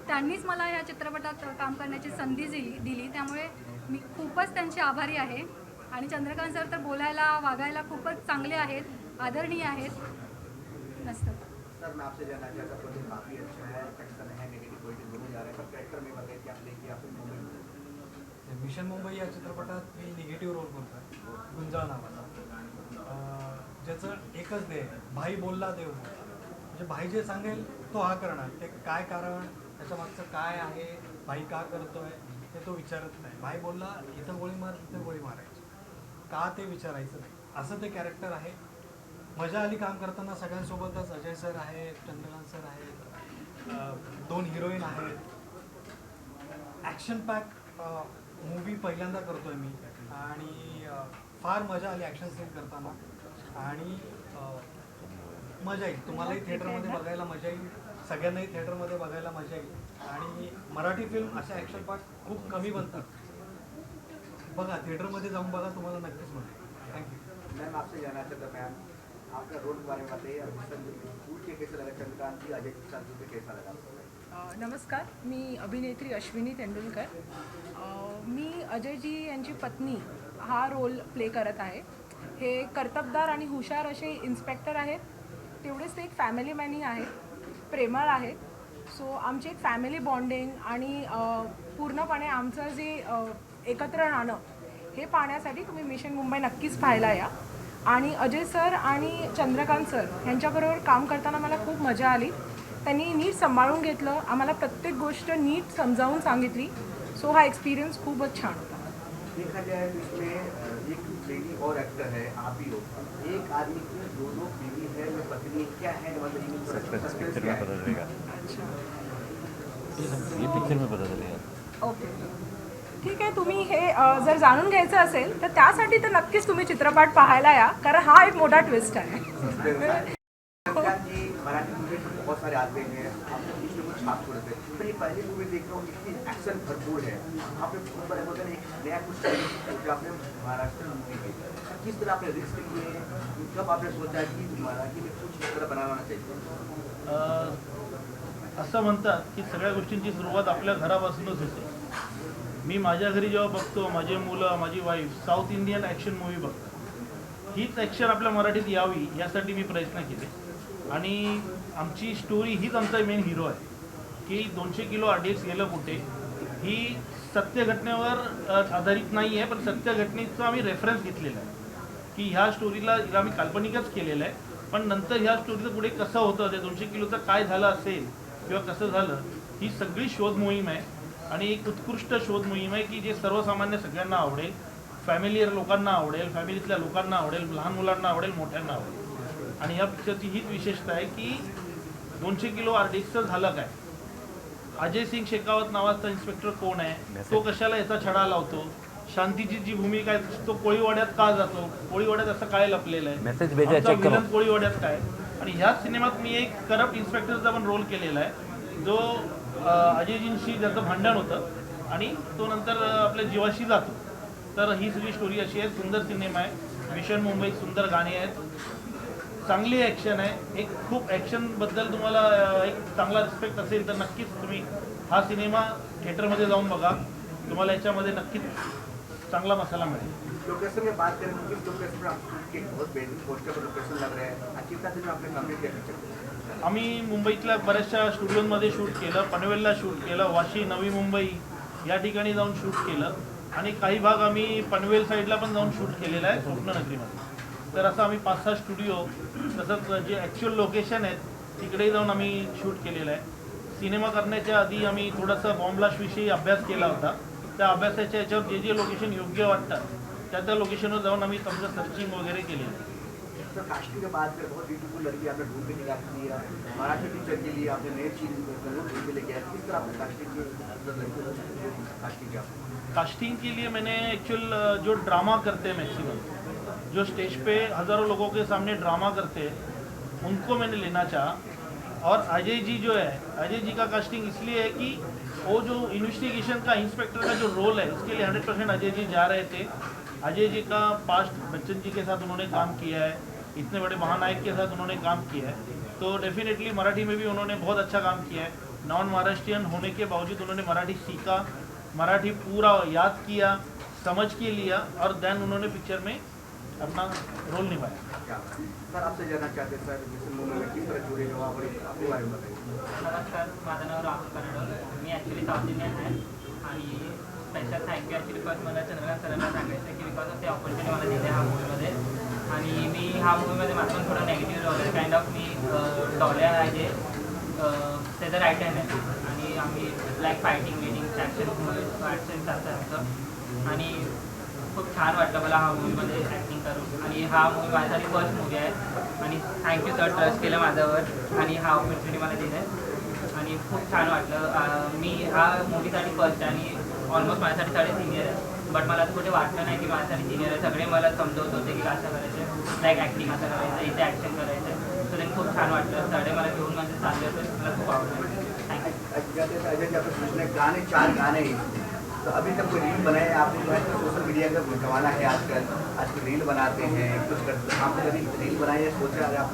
त्यांनीच मला या चित्रपटात काम करण्याची संधी दिली, त्यामुळे मी खूपच त्यांची आभारी आहे. आणि चंद्रकांत सर तर बोलायला वागायला खूपच चांगले आहेत, आदरणीय आहेत. मस्त. सर मैं आपसे जानना चाहता हूँ, काफ़ी अच्छा है, एक्शन है, नेगेटिव पॉइंट दोनों जा रहे हैं, पर कैरेक्टर में बताइए क्या लेके आप मुंबई मिशन मुंबई या चित्रपटात मी निगेटिव्ह रोल करतो आहे, गुंजाळ नावाचा, ज्याचं एकच ध्येय, भाई बोलला देव बोलला. म्हणजे भाई जे सांगेल तो हा करणार. ते काय कारण, त्याच्या मागचं काय आहे, भाई का करतोय ते तो विचारत नाही. भाई बोलला इथं गोळी मार, तिथं गोळी मारायची, का ते विचारायचं नाही, असं ते कॅरेक्टर आहे. मजा आली काम करताना सगळ्यांसोबतच. अजय सर आहेत, चंद्रकांत सर आहेत, 2 हिरोईन आहेत. ॲक्शन पॅक मूवी पहिल्यांदा करतो आहे मी आणि फार मजा आली ॲक्शन सीन करताना आणि मजा येईल. तुम्हालाही थिएटरमध्ये बघायला मजा येईल, सगळ्यांनाही थिएटरमध्ये बघायला मजा येईल. आणि मराठी फिल्म अशा ॲक्शन पार्ट खूप कमी बनतात. बघा, थिएटरमध्ये जाऊन बघा, तुम्हाला नक्कीच मिळेल. थँक्यू. मैम आपसे जानना चाहता मैम, आपका रोल के बारे में बताइए, स्कूल के कैसे लगा, चंद्रकांत जी अजय के साथ जुड़ के कैसा लगा? नमस्कार, मी अभिनेत्री अश्विनी तेंडुलकर. मी अजयजी यांची पत्नी हा रोल प्ले करत आहे. हे कर्तबदार आणि हुशार असे इन्स्पेक्टर आहेत, तेवढेच ते एक फॅमिली मॅनही आहेत, प्रेमळ आहेत. सो आमची एक फॅमिली बॉन्डिंग आणि पूर्णपणे आमचं जे एकत्र राहणं हे पाहण्यासाठी तुम्ही मिशन मुंबई नक्कीच पाहायला या. आणि अजय सर आणि चंद्रकांत सर यांच्याबरोबर काम करताना मला खूप मजा आली. त्यांनी नीट सांभाळून घेतलं, आम्हाला प्रत्येक गोष्ट नीट समजावून सांगितली. सो हा एक्सपिरियन्स खूपच छान होता. देखा जाए तो इसमें एक लेडी और एक्टर है, आप ही हो. एक आदमी की 2 बीवी है या पत्नी क्या है, पिक्चर में पता चलेगा. अच्छा, ये पिक्चर में पता चलेगा. ओके, ठीक आहे. तुम्ही हे जर जाणून घ्यायचं असेल तर त्यासाठी तर नक्कीच तुम्ही चित्रपट पाहायला या, कारण हा एक मोठा ट्विस्ट आहे. जी मराठी मूवी में बहुत सारे आते हैं, आपने बीच में कुछ छाप छोड़े थे, तो ये पहली मूवी देख रहा हूँ, इतनी एक्शन भरपूर है. आपने बहुत बड़े होते हैं, एक नया कुछ जो आपने महाराष्ट्र में मूवी की, किस तरह आपने रिस्क लिए, कब आपने सोचा कि मराठी में कुछ इस तरह बनाना चाहिए? असं म्हणतात की सगळ्या गोष्टींची सुरुवात आपल्या घरापासूनच होते. मी माझ्या घरी जेव्हा बघतो, माझे मुलं, माझी wife south Indian action movie बघतात. हीच ॲक्शन आपल्या मराठीत यावी यासाठी मी प्रयत्न केले. आणि आमची स्टोरी हीच आमचा मेन हिरो आहे की 200 किलो RDX गेलं कुठे, ही सत्य घटनेवर आधारित नाही आहे, पण सत्य घटनेचा आम्ही रेफरन्स घेतलेला आहे की ह्या स्टोरीला आम्ही काल्पनिकच केलेलं आहे. पण नंतर ह्या स्टोरीचं पुढे कसं होतं, ते 200 किलोचं काय झालं असेल किंवा कसं झालं, ही सगळी शोध मोहीम आहे. आणि एक उत्कृष्ट शोध मोहीम आहे की जे सर्वसामान्य सगळ्यांना आवडेल, फॅमिलीयर लोकांना आवडेल, फॅमिलीतल्या लोकांना आवडेल, लहान मुलांना आवडेल, मोठ्यांना आवडेल. आणि ह्या पिक्चरची हीच विशेषता आहे की 200 किलो RDXचं झालं काय, अजय सिंग शेखावत नावाचा इन्स्पेक्टर कोण आहे, तो कशाला याचा छडा लावतो, शांतीची जी भूमिका आहे तो कोळीवाड्यात का जातो, कोळीवाड्यात असं काय लपलेलं आहे, विलन कोळीवाड्यात काय. आणि ह्याच सिनेमात मी एक करप्ट इन्स्पेक्टरचा पण रोल केलेला आहे, जो अजयजींशी ज्याचं भांडण होतं आणि तो नंतर आपल्या जीवाशी जातो. तर ही सगळी स्टोरी अशी आहे. सुंदर सिनेमा आहे मिशन मुंबई सुंदर गाणी आहेत, चांगली ॲक्शन आहे. एक खूप ॲक्शनबद्दल तुम्हाला एक चांगला रिस्पेक्ट असेल तर नक्कीच तुम्ही हा सिनेमा थिएटरमध्ये जाऊन बघा. तुम्हाला याच्यामध्ये नक्कीच चांगला मसाला मिळेल. लोकेशन में बात करें तो किस लोकेशन पर आपके बहुत बेहतरीन पोस्टर पर लोकेशन लग रहा है, अच्छी तरह से आपने कंप्लीट किया. आम्ही मुंबईतल्या बऱ्याचशा स्टुडिओमध्ये शूट केलं, पनवेलला शूट केलं, वाशी, नवी मुंबई या ठिकाणी जाऊन शूट केलं आणि काही भाग आम्ही पनवेल साईडला पण जाऊन शूट केलेला आहे स्वप्ननगरीमध्ये. तर असं आम्ही 5-6 स्टुडिओ तसंच जे ॲक्च्युअल लोकेशन आहेत तिकडेही जाऊन आम्ही शूट केलेलं आहे. सिनेमा करण्याच्या आधी आम्ही थोडासा बॉम्बलाशविषयी अभ्यास केला होता. त्या अभ्यासाच्या याच्यावर जे जे लोकेशन योग्य वाटतात त्या लोकेशनवर जाऊन आम्ही समजा सर्चिंग वगैरे केली. तो कास्टिंग के बाद में बहुत ब्यूटीफुल लड़की आपने ढूंढ के निकाली है, मराठी पिक्चर के लिए आपने नई चीज ढूंढ के लेके आए. किस तरह आपने कास्टिंग किया? कास्टिंग के लिए मैंने एक्चुअल जो ड्रामा करते हैं मैक्सिमम, जो स्टेज पे हज़ारों लोगों के सामने ड्रामा करते हैं उनको मैंने लेना चाहा. और अजय जी जो है, अजय जी का कास्टिंग इसलिए है कि वो जो इन्वेस्टिगेशन का इंस्पेक्टर का जो रोल है उसके लिए 100% अजय जी जा रहे थे. अजय जी का पास्ट बच्चन जी के साथ उन्होंने काम किया है, इतने बड़े महानायक के साथ उन्होंने काम किया है. तो डेफिनेटली मराठी में भी उन्होंने बहुत अच्छा काम किया है. नॉन महाराष्ट्रियन होने के बावजूद उन्होंने मराठी सीखा, मराठी पूरा याद किया, समझ के लिया और देन उन्होंने पिक्चर में अपना रोल निभाया. सर आपसे जानना चाहते हैं सर मिशन मुंबई में किस तरह जुड़े हो आप और अपने बारे में बताइए. नमस्कार, माझं नाव राहुल कन्नड. मी ॲक्च्युली साऊथ इंडियन आहे आणि स्पेशल थँक्यू ॲक्च्युली फर्स्ट मला चंद्रकांत सरांना सांगायचं की बिकॉज ऑफ ते ऑपॉर्च्युनिटी मला दिली ह्या मूवीमध्ये. आणि मी हा मूवीमध्ये माझं पण थोडं नेगेटिव्ह रोल आहे. काइंड ऑफ मी डॉल्या आहे जे त्याचं राईट हँड आहे आणि आम्ही लाईक फायटिंग विटिंग ॲक्शन चालतं आमचं. आणि खूप छान वाटलं मला हा मूवीमध्ये ॲक्टिंग करून. आणि हा मूवी माझ्यासाठी फर्स्ट मूवी आहे आणि थँक्यू सर ट्रस्ट केलं माझ्यावर आणि हा ऑपॉर्च्युनिटी मला दिलं आहे आणि खूप छान वाटलं. मी हा मूवीसाठी फर्स्ट आहे आणि ऑलमोस्ट माझ्यासाठी सगळे सिनियर आहे. बट मला असं कुठे वाटलं नाही की माझ्यासाठी सिनियर आहे. सगळे मला समजवत होते की असं करायचं, लाईक ॲक्टिंग असं करायचं, इथे ॲक्शन करायचं. सो ते खूप छान वाटलं. सगळे मला घेऊन म्हणजे चालले होते, मला खूप आवडलं. थँक्यू. गाने 4 गाने तो अभी तक कोई रील बनाए आपने? सोशल मीडिया का जमाना है आजकल रील बनाते हैं कुछ करते हैं. आपने कभी रील बनाई है, सोचा है आप?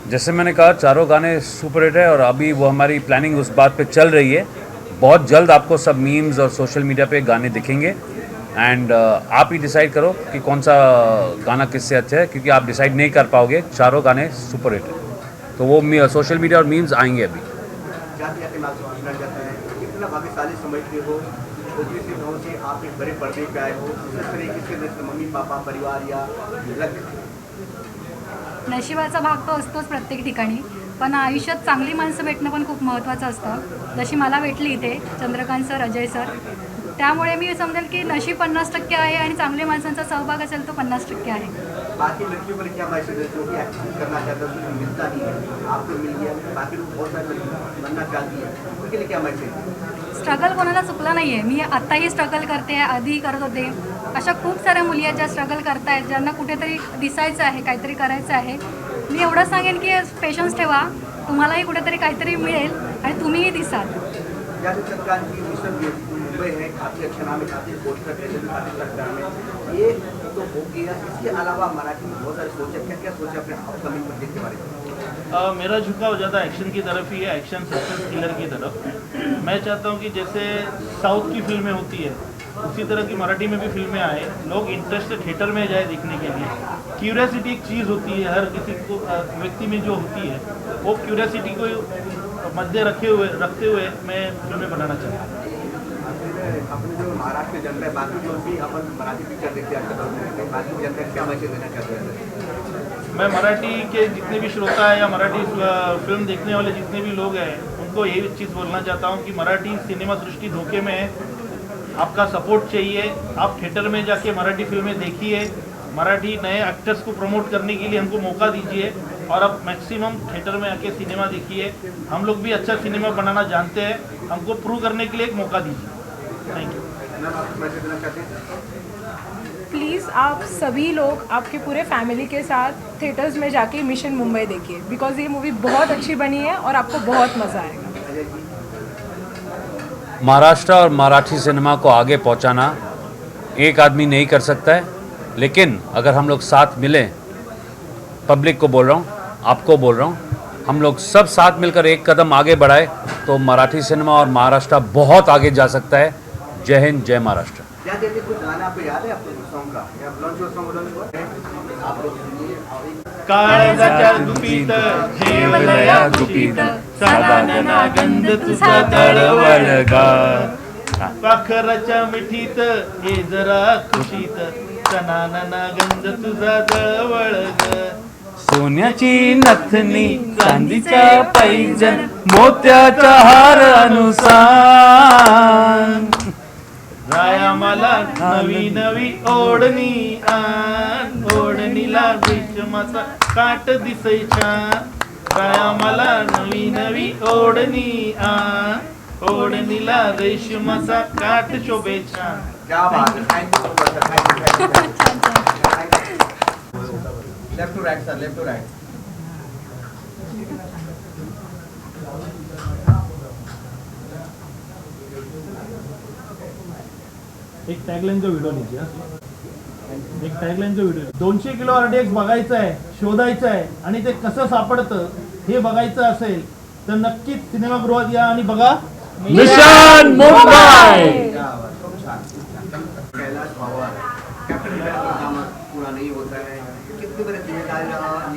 जैसे मैंने कहा चारों गाने सुपर हिट है और अभी वो हमारी प्लानिंग उस बात पे चल रही है. बहुत जल्द आपको सब मीम्स और सोशल मीडिया पे गाने दिखेंगे एंड आप ही डिसाइड करो कि कौन सा गाना किससे अच्छा है, क्योंकि आप डिसाइड नहीं कर पाओगे. चारों गाने सुपर हिट है तो वो सोशल मीडिया और मीम्स आएंगे अभी. कितना भाग्यशाली समझते हो छोटी सी गाँव से आप एक बड़े पर्दे पे आए हो, इस तरीके से मम्मी पापा परिवार या नशिबाचा भाग तो असतोच प्रत्येक ठिकाणी, पण आयुष्यात चांगली माणसं भेटणं पण खूप महत्त्वाचं असतं. जशी मला भेटली इथे चंद्रकांत सर, अजय सर, त्यामुळे मी समजेल की नशीब 50% आहे आणि चांगल्या माणसांचा सहभाग असेल तो 50% आहे. बाकी लड़कियों को क्या मैसेज है जो कि एक्टिंग करना चाहता है उसको मिलता नहीं है, आपको मिल गया, बाकी लोग बहुत सारे बनना चाहती है, उनके लिए क्या मैसेज है? स्ट्रगल कोणाला चुकलं नाही आहे. मी आत्ताही स्ट्रगल करते आहे, आधी करत होते. अशा खूप साऱ्या मुली आहेत ज्या स्ट्रगल करत आहेत, ज्यांना कुठेतरी दिसायचं आहे, काहीतरी करायचं आहे. मी एवढं सांगेन की पेशन्स ठेवा, तुम्हालाही कुठेतरी काहीतरी मिळेल आणि तुम्हीही दिसाल. मुंबई है, काफ़ी अच्छा नाम है, काफ़ी पोस्टर काफ़ी लगता है. ये तो हो गया, इसके अलावा मराठी में बहुत सारे सोचे, क्या क्या सोचे अपने अपकमिंग प्रोजेक्ट के बारे में? मेरा झुकाव ज़्यादा एक्शन की तरफ ही है, एक्शन सस्पेंस थ्रिलर की तरफ. मैं चाहता हूँ कि जैसे साउथ की फिल्में होती है उसी तरह की मराठी में भी फिल्में आए, लोग इंटरेस्ट से थिएटर में जाए देखने के लिए. क्यूरियोसिटी एक चीज़ होती है हर किसी को व्यक्ति में जो होती है, वो क्यूरियोसिटी को मध्य रखते हुए मैं फिल्में बनाना चाहता हूँ. अपने जो महाराष्ट्र की जनता है, बाकी जो भी अपन मराठी पिक्चर देखते हैं, बाकी जनता क्या मैसेज देना चाहते हैं? मैं मराठी के जितने भी श्रोता हैं या मराठी फिल्म देखने वाले जितने भी लोग हैं उनको यही चीज़ बोलना चाहता हूँ कि मराठी सिनेमा सृष्टि धोखे में है. आपका सपोर्ट चाहिए. आप थिएटर में जाके मराठी फिल्में देखिए, मराठी नए एक्टर्स को प्रमोट करने के लिए हमको मौका दीजिए और आप मैक्सिमम थिएटर में आके सिनेमा देखिए. हम लोग भी अच्छा सिनेमा बनाना जानते हैं, हमको प्रूव करने के लिए एक मौका दीजिए. Thank you. प्लीज़ आप सभी लोग आपके पूरे फैमिली के साथ थिएटर्स में जाके मिशन मुंबई देखिए, बिकॉज ये मूवी बहुत अच्छी बनी है और आपको बहुत मज़ा आएगा. महाराष्ट्र और मराठी सिनेमा को आगे पहुंचाना एक आदमी नहीं कर सकता है. लेकिन अगर हम लोग साथ मिलें, पब्लिक को बोल रहा हूँ, आपको बोल रहा हूँ, हम लोग सब साथ मिलकर एक कदम आगे बढ़ाए तो मराठी सिनेमा और महाराष्ट्र बहुत आगे जा सकता है। जय हिंद, जय महाराष्ट्र। याद है कुछ गाना आपको याद है आपको सॉन्ग का या लॉन्च सॉन्ग आप लोग सुनिए और एक काळजाच्या गुपित ठेवलया गुपित साधारणा गंध तुझा तळवळगा पाखराच्या मिठीत ये जरा खुशीत सनाना गंध तुझा तळवळग सोन्याची नथनी, चांदीचा पैजण, मोत्याचा हार अनुसार राया मला नवी नवी ओढणी आण ओढणीला रेशमाचा काट दिसै छान राया मला नवी नवी ओढणी आण ओढणीला रेशमाचा काट शोभे छान. क्या बात है, thank you so much, left to right sir, left to right. एक टॅगलाईनचा व्हिडिओ लिहिजे, एक टॅगलाईनचा व्हिडिओ 200 किलो RDX बघायचं आहे, शोधायचं आहे आणि ते कसं सापडतं हे बघायचं असेल तर नक्कीच सिनेमागृहात या आणि बघा मिशन मुंबई. कैलाश बाबा कैप्टन का काम पूरा नहीं होता है, कितनी बड़ी जिम्मेदारी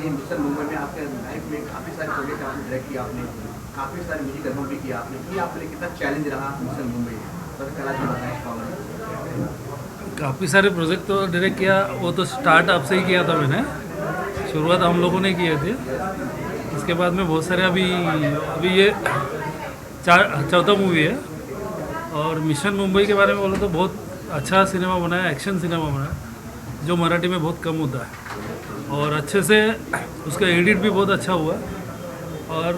ये मिशन मुंबई में आपके लाइफ में काफ़ी सारे प्रोजेक्ट आपने डायरेक्ट किया, आपने काफ़ी सारे म्यूजिक एल्बम भी किया आपने, ये आपके लिए कितना चैलेंज रहा मिशन मुंबई में, बस कैलाश जी बताएं बाबा. काफ़ी सारे प्रोजेक्ट तो डायरेक्ट किया, वो तो स्टार्ट आपसे ही किया था मैंने, शुरुआत हम लोगों ने किए थे. इसके बाद में बहुत सारे अभी ये चौथा मूवी है. और मिशन मुंबई के बारे में बोलो तो बहुत अच्छा सिनेमा बना है, एक्शन सिनेमा बना है जो मराठी में बहुत कम होता है और अच्छे से उसका एडिट भी बहुत अच्छा हुआ और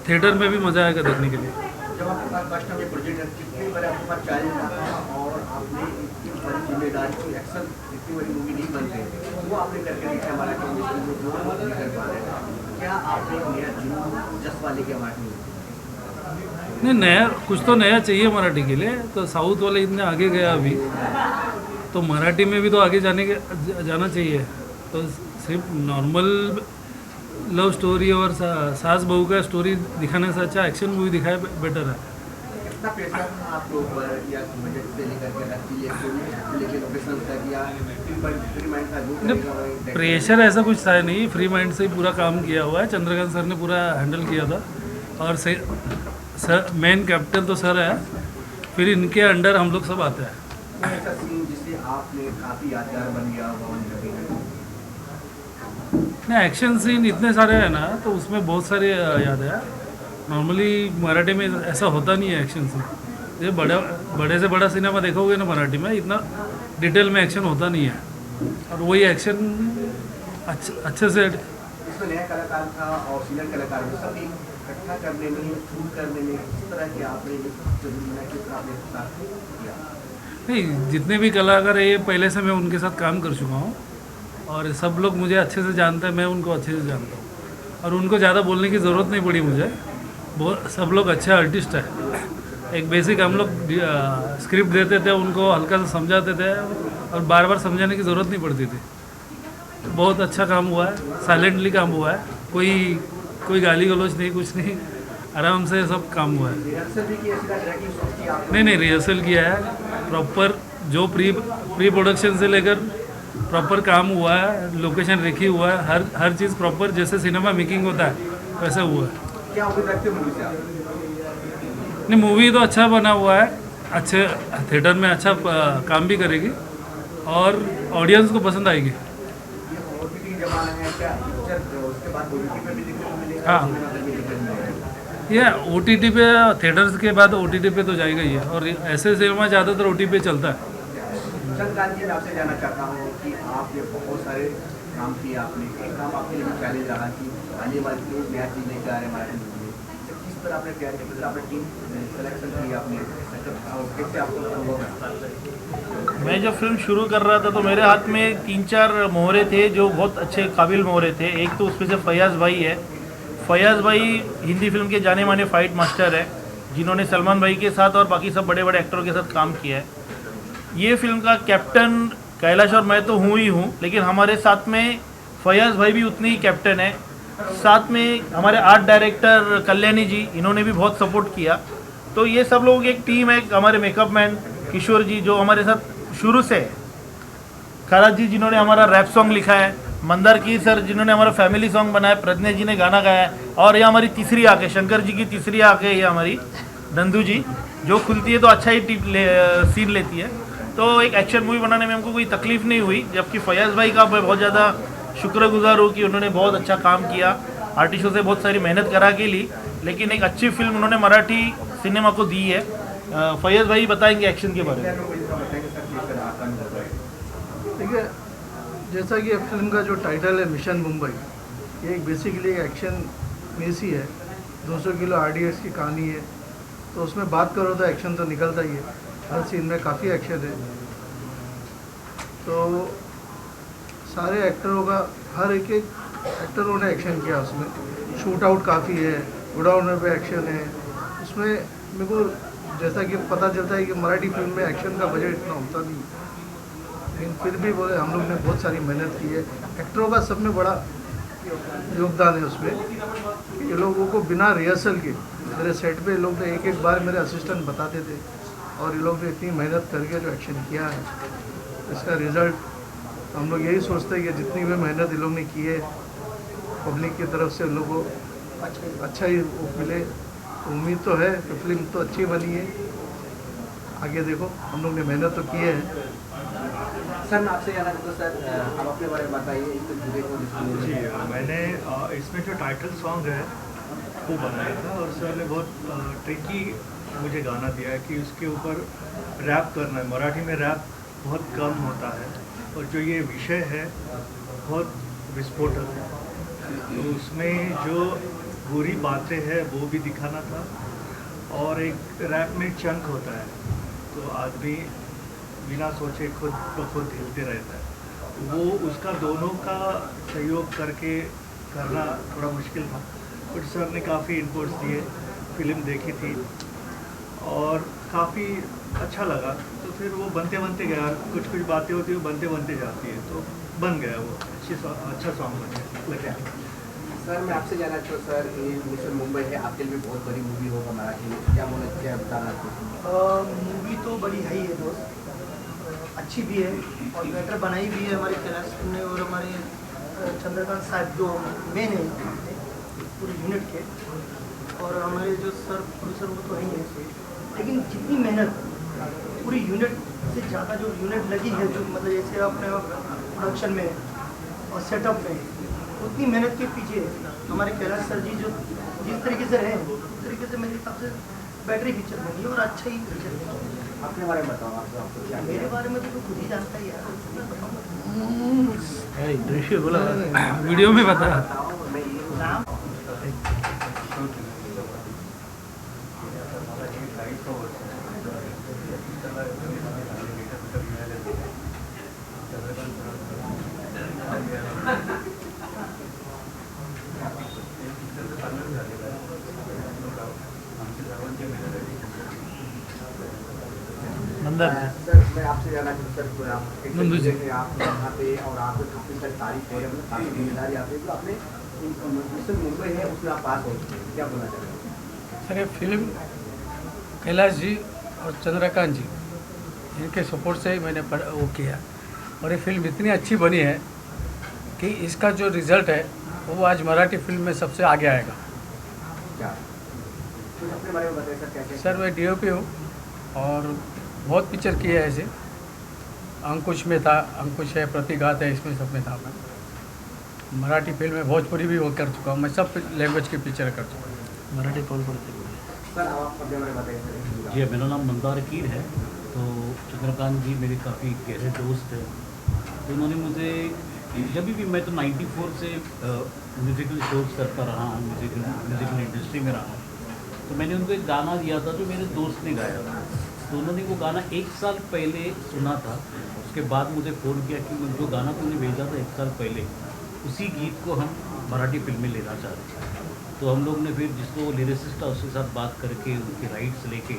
थिएटर में भी मज़ा आएगा देखने के लिए. जब आपके पास फर्स्ट टाइम ये प्रोजेक्ट है, कितनी बार आपके पास चैलेंज रहा और आपने इतनी बड़ी जिम्मेदारी को एक्शन इतनी बड़ी मूवी नहीं बनते वो आपने करके दिखाया हमारे कॉम्बिनेशन में जो नहीं कर पा रहे हैं, क्या आपने नया जुनून जस वाले के हमारे नहीं, नया कुछ तो नया चाहिए मराठी के लिए. तो साउथ वाले इतने आगे गया अभी, तो मराठी में भी तो आगे जाना चाहिए. तो सिर्फ नॉर्मल लव स्टोरी और सास बहू का स्टोरी दिखाने से अच्छा एक्शन मूवी दिखाए बेटर है. कितना प्रेशर आपके ऊपर या बजट से लेकर के लेके लोकेशन तक या फ्री माइंड का जो प्रेशर ऐसा कुछ था नहीं, फ्री माइंड से ही पूरा काम किया हुआ है. चंद्रकांत सर ने पूरा हैंडल किया था और सर मेन कैप्टन तो सर है, फिर इनके अंडर हम लोग सब आते हैं. ऐसा सीन जिससे आपने काफ़ी यादगार बन गया नहीं, एक्शन सीन इतने सारे हैं ना तो उसमें बहुत सारे याद है. नॉर्मली मराठी में ऐसा होता नहीं है एक्शन सीन. ये बड़े से बड़ा सिनेमा देखोगे ना मराठी में, इतना डिटेल में एक्शन होता नहीं है और वही एक्शन अच्छे से. इसमें नया कलाकार था और सीनियर कलाकार भी सभी इकट्ठा करने में, शूट करने में किस तरह के आपने किया? नहीं, जितने भी कलाकार है ये पहले से मैं उनके साथ काम कर चुका हूँ और सब लोग मुझे अच्छे से जानते हैं, मैं उनको अच्छे से जानता हूँ और उनको ज़्यादा बोलने की ज़रूरत नहीं पड़ी मुझे. सब लोग अच्छे आर्टिस्ट हैं. एक बेसिक हम लोग स्क्रिप्ट देते थे, उनको हल्का सा समझाते थे और बार बार समझाने की ज़रूरत नहीं पड़ती थी. बहुत अच्छा काम हुआ है, साइलेंटली काम हुआ है, कोई गाली गलौज नहीं, कुछ नहीं, आराम से सब काम हुआ है. नहीं, रिहर्सल किया है प्रॉपर, जो प्री प्रोडक्शन से लेकर प्रॉपर काम हुआ है, लोकेशन रेखी हुआ है, हर चीज़ प्रॉपर जैसे सिनेमा मेकिंग होता है वैसे हुआ है. क्या उम्मीद रखते हैं मूवी से आप? नहीं, मूवी तो अच्छा बना हुआ है, अच्छे थिएटर में अच्छा काम भी करेगी और ऑडियंस को पसंद आएगी. हाँ, ये OTT पे, थिएटर्स के बाद OTT पे तो जाएगा ही है और ऐसे सिनेमा ज़्यादातर OTT पे चलता है. चंद्रकांत जी, मैं आपसे जानना चाहता हूँ कि आपने बहुत सारे काम किए, आपने एक काम आपके लिए चैलेंज रहा कि आने वाली कोई नया चीज़ लेकर आ रहे हमारे लिए, तो किस तरह आपने तैयार किया, किस आपने टीम सिलेक्शन की, आपने कैसे आपको अनुभव है? मैं जब फिल्म शुरू कर रहा था तो मेरे हाथ में 3-4 मोहरे थे जो बहुत अच्छे काबिल मोहरे थे. एक तो उसमें से फयाज़ भाई है. फयाज़ भाई हिंदी फिल्म के जाने माने फाइट मास्टर है जिन्होंने सलमान भाई के साथ और बाकी सब बड़े बड़े एक्टरों के साथ काम किया है. ये फिल्म का कैप्टन कैलाश और मैं तो हूँ ही हूँ, लेकिन हमारे साथ में फयाज भाई भी उतने ही कैप्टन है। साथ में हमारे आर्ट डायरेक्टर कल्याणी जी, इन्होंने भी बहुत सपोर्ट किया। तो ये सब लोग एक टीम है। हमारे मेकअप मैन किशोर जी जो हमारे साथ शुरू से है, खराज जी जिन्होंने हमारा रैप सॉन्ग लिखा है, मंदार की सर जिन्होंने हमारा फैमिली सॉन्ग बनाया, प्रज्ञा जी ने गाना गाया है, और ये हमारी तीसरी आंखें, शंकर जी की तीसरी आंखें, ये हमारी नंदू जी जो खुलती है तो अच्छा ही सीन लेती है। तो एक एक्शन मूवी बनाने में हमको कोई तकलीफ नहीं हुई, जबकि फयाज भाई का मैं बहुत ज़्यादा शुक्रगुजार हूँ कि उन्होंने बहुत अच्छा काम किया, आर्टिस्टों से बहुत सारी मेहनत करा के ली, लेकिन एक अच्छी फिल्म उन्होंने मराठी सिनेमा को दी है। फयाज भाई बताएंगे एक्शन के बारे में। देखिए, जैसा कि फिल्म का जो टाइटल है मिशन मुंबई, ये एक बेसिकली एक एक्शन मेसी है। 200 किलो RDX की कहानी है, तो उसमें बात करो तो एक्शन तो निकलता ही है। हर सीन में काफ़ी एक्शन है। तो सारे एक्टरों का, हर एक एक्टरों ने एक्शन किया उसमें। शूट आउट काफ़ी है, गोडाउन पे एक्शन है उसमें। मेरे को जैसा कि पता चलता है कि मराठी फिल्म में एक्शन का बजट इतना होता नहीं, लेकिन फिर भी बोले हम लोग ने बहुत सारी मेहनत की है। एक्टरों का सब में बड़ा योगदान है उसमें। ये लोगों को बिना रिहर्सल के मेरे सेट पे लोग ने एक बार मेरे असिस्टेंट बताते थे, और ये लोग ने इतनी मेहनत करके जो एक्शन किया है, इसका रिज़ल्ट हम लोग यही सोचते हैं कि जितनी भी मेहनत ये लोग ने की है, पब्लिक की तरफ से लोगों को अच्छा ही मिले। तो उम्मीद तो है कि फिल्म तो अच्छी बनी है। आगे देखो, हम लोग ने मेहनत तो की है। सर मैं आपसे जानना चाहता हूँ, सर आप अपने बारे में बताइए। जी, मैंने इसमें जो टाइटल सॉन्ग है वो बनाया था, और सर ने बहुत ट्रिकी मुझे गाना दिया है कि उसके ऊपर रैप करना है। मराठी में रैप बहुत कम होता है, और जो ये विषय है बहुत विस्फोटक है, तो उसमें जो बुरी बातें हैं वो भी दिखाना था। और एक रैप में चंक होता है, तो आदमी बिना सोचे खुद ब खुद हिलते रहता है। वो उसका दोनों का सहयोग करके करना थोड़ा मुश्किल था, बट सर ने काफ़ी इनपुट्स दिए। फिल्म देखी थी और काफ़ी अच्छा लगा, तो फिर वो बनते बनते गया। कुछ कुछ बातें होती है वो बनते बनते जाती है, तो बन गया वो अच्छा सॉन्ग बन गया। सर मैं आपसे जानना चाहता हूँ, सर ये मिशन मुंबई है, आपके लिए बहुत बड़ी मूवी होगा मराठी में, क्या बताना चाहते? मूवी तो बड़ी है ही है दोस्त, अच्छी भी है और बेटर बनाई भी है हमारे कैलाश ने और हमारे चंद्रकांत साहब जो मेन है पूरी यूनिट के, और हमारे जो सर प्रोड्यूसर वो तो है ही है। लेकिन जितनी मेहनत पूरी यूनिट से ज़्यादा जो यूनिट लगी है, जो मतलब जैसे अपने प्रोडक्शन में और सेटअप में, उतनी मेहनत के पीछे हमारे कैलाश सर जी जो जिस तरीके से हैं उस तरीके से मेरे हिसाब से बेटर पिक्चर बनी और अच्छा ही पिक्चर बनी। अपने बारे में बताओ, आपको क्या? मेरे बारे में तो खुद ही जानता ही यार, दृश्य बोला वीडियो में बता। सर मैं आपसे जानना चाहता हूँ, सर आप यहाँ पे और आपको काफ़ी सारी तारीफ हो रही है, मतलब काफ़ी जिम्मेदारी आप तो अपने मिशन मुंबई है उसमें आप पास हो चुके हैं, क्या बोलना चाहते हैं? सर ये फिल्म कैलाश जी और चंद्रकांत जी इनके सपोर्ट से मैंने वो किया, और ये फिल्म इतनी अच्छी बनी है कि इसका जो रिज़ल्ट है वो आज मराठी फिल्म में सबसे आगे आएगा। क्या कुछ अपने बारे में बताइए सर, क्या क्या? सर मैं DOP हूँ और बहुत पिक्चर किए हैं ऐसे। अंकुश में था, अंकुश है, प्रतिघात है, इसमें सब में था। मैं मराठी फिल्म में भोजपुरी भी वो कर चुका हूँ, मैं सब लैंग्वेज की पिक्चर कर चुका हूँ। मराठी कौन पढ़ते हैं? सर आप अपने बारे में बताइए। जी मेरा नाम मंदार कीर है। तो चंद्रकांत जी मेरे काफ़ी गहरे दोस्त हैं, तो उन्होंने मुझे जब भी मैं तो 94 से म्यूज़िकल शोज़ करता रहा, म्यूज़िकल इंडस्ट्री में रहा, तो मैंने उनको एक गाना दिया था जो मेरे दोस्त ने गाया था। तो उन्होंने वो गाना 1 साल पहले सुना था, उसके बाद मुझे फ़ोन किया कि जो गाना तुमने भेजा था 1 साल पहले, उसी गीत को हम मराठी फिल्म में लेना चाहते हैं। तो हम लोग ने फिर जिसको लिरिसिस्ट था उसके साथ बात करके उनके राइट्स लेके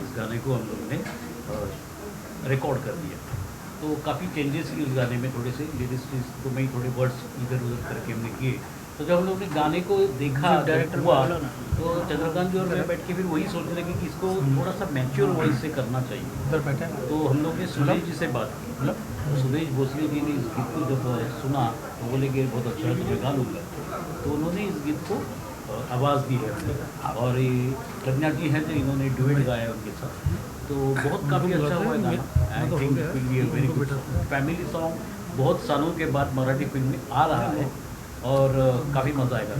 इस गाने को हम लोग ने रिकॉर्ड कर दिया। तो काफ़ी चेंजेस किए उस गाने में, थोड़े से लिरिक्स तो मैं थोड़े वर्ड्स इधर उधर करके हमने किए। तो जब हम लोग ने गाने को देखा डायरेक्टर हुआ तो चंद्रकांत जी और मैं बैठ के फिर वही सोचने लगे कि इसको थोड़ा सा मैच्योर वॉइस से करना चाहिए। तो हम लोग ने सुरेश जी से बात की, तो सुरेश भोसले जी ने इस गीत को जब सुना तो बोले कि बहुत अच्छा है, तो मैं गा लूँगा। तो उन्होंने इस गीत को आवाज़ दी है और ये प्रज्ञा जी हैं जो इन्होंने ड्यूएट गाया है उनके साथ, तो बहुत काफ़ी अच्छा हुआ है गाना। I think will be a very good family song, बहुत सालों के बाद मराठी फिल्म में आ रहा है और काफ़ी मज़ा आएगा।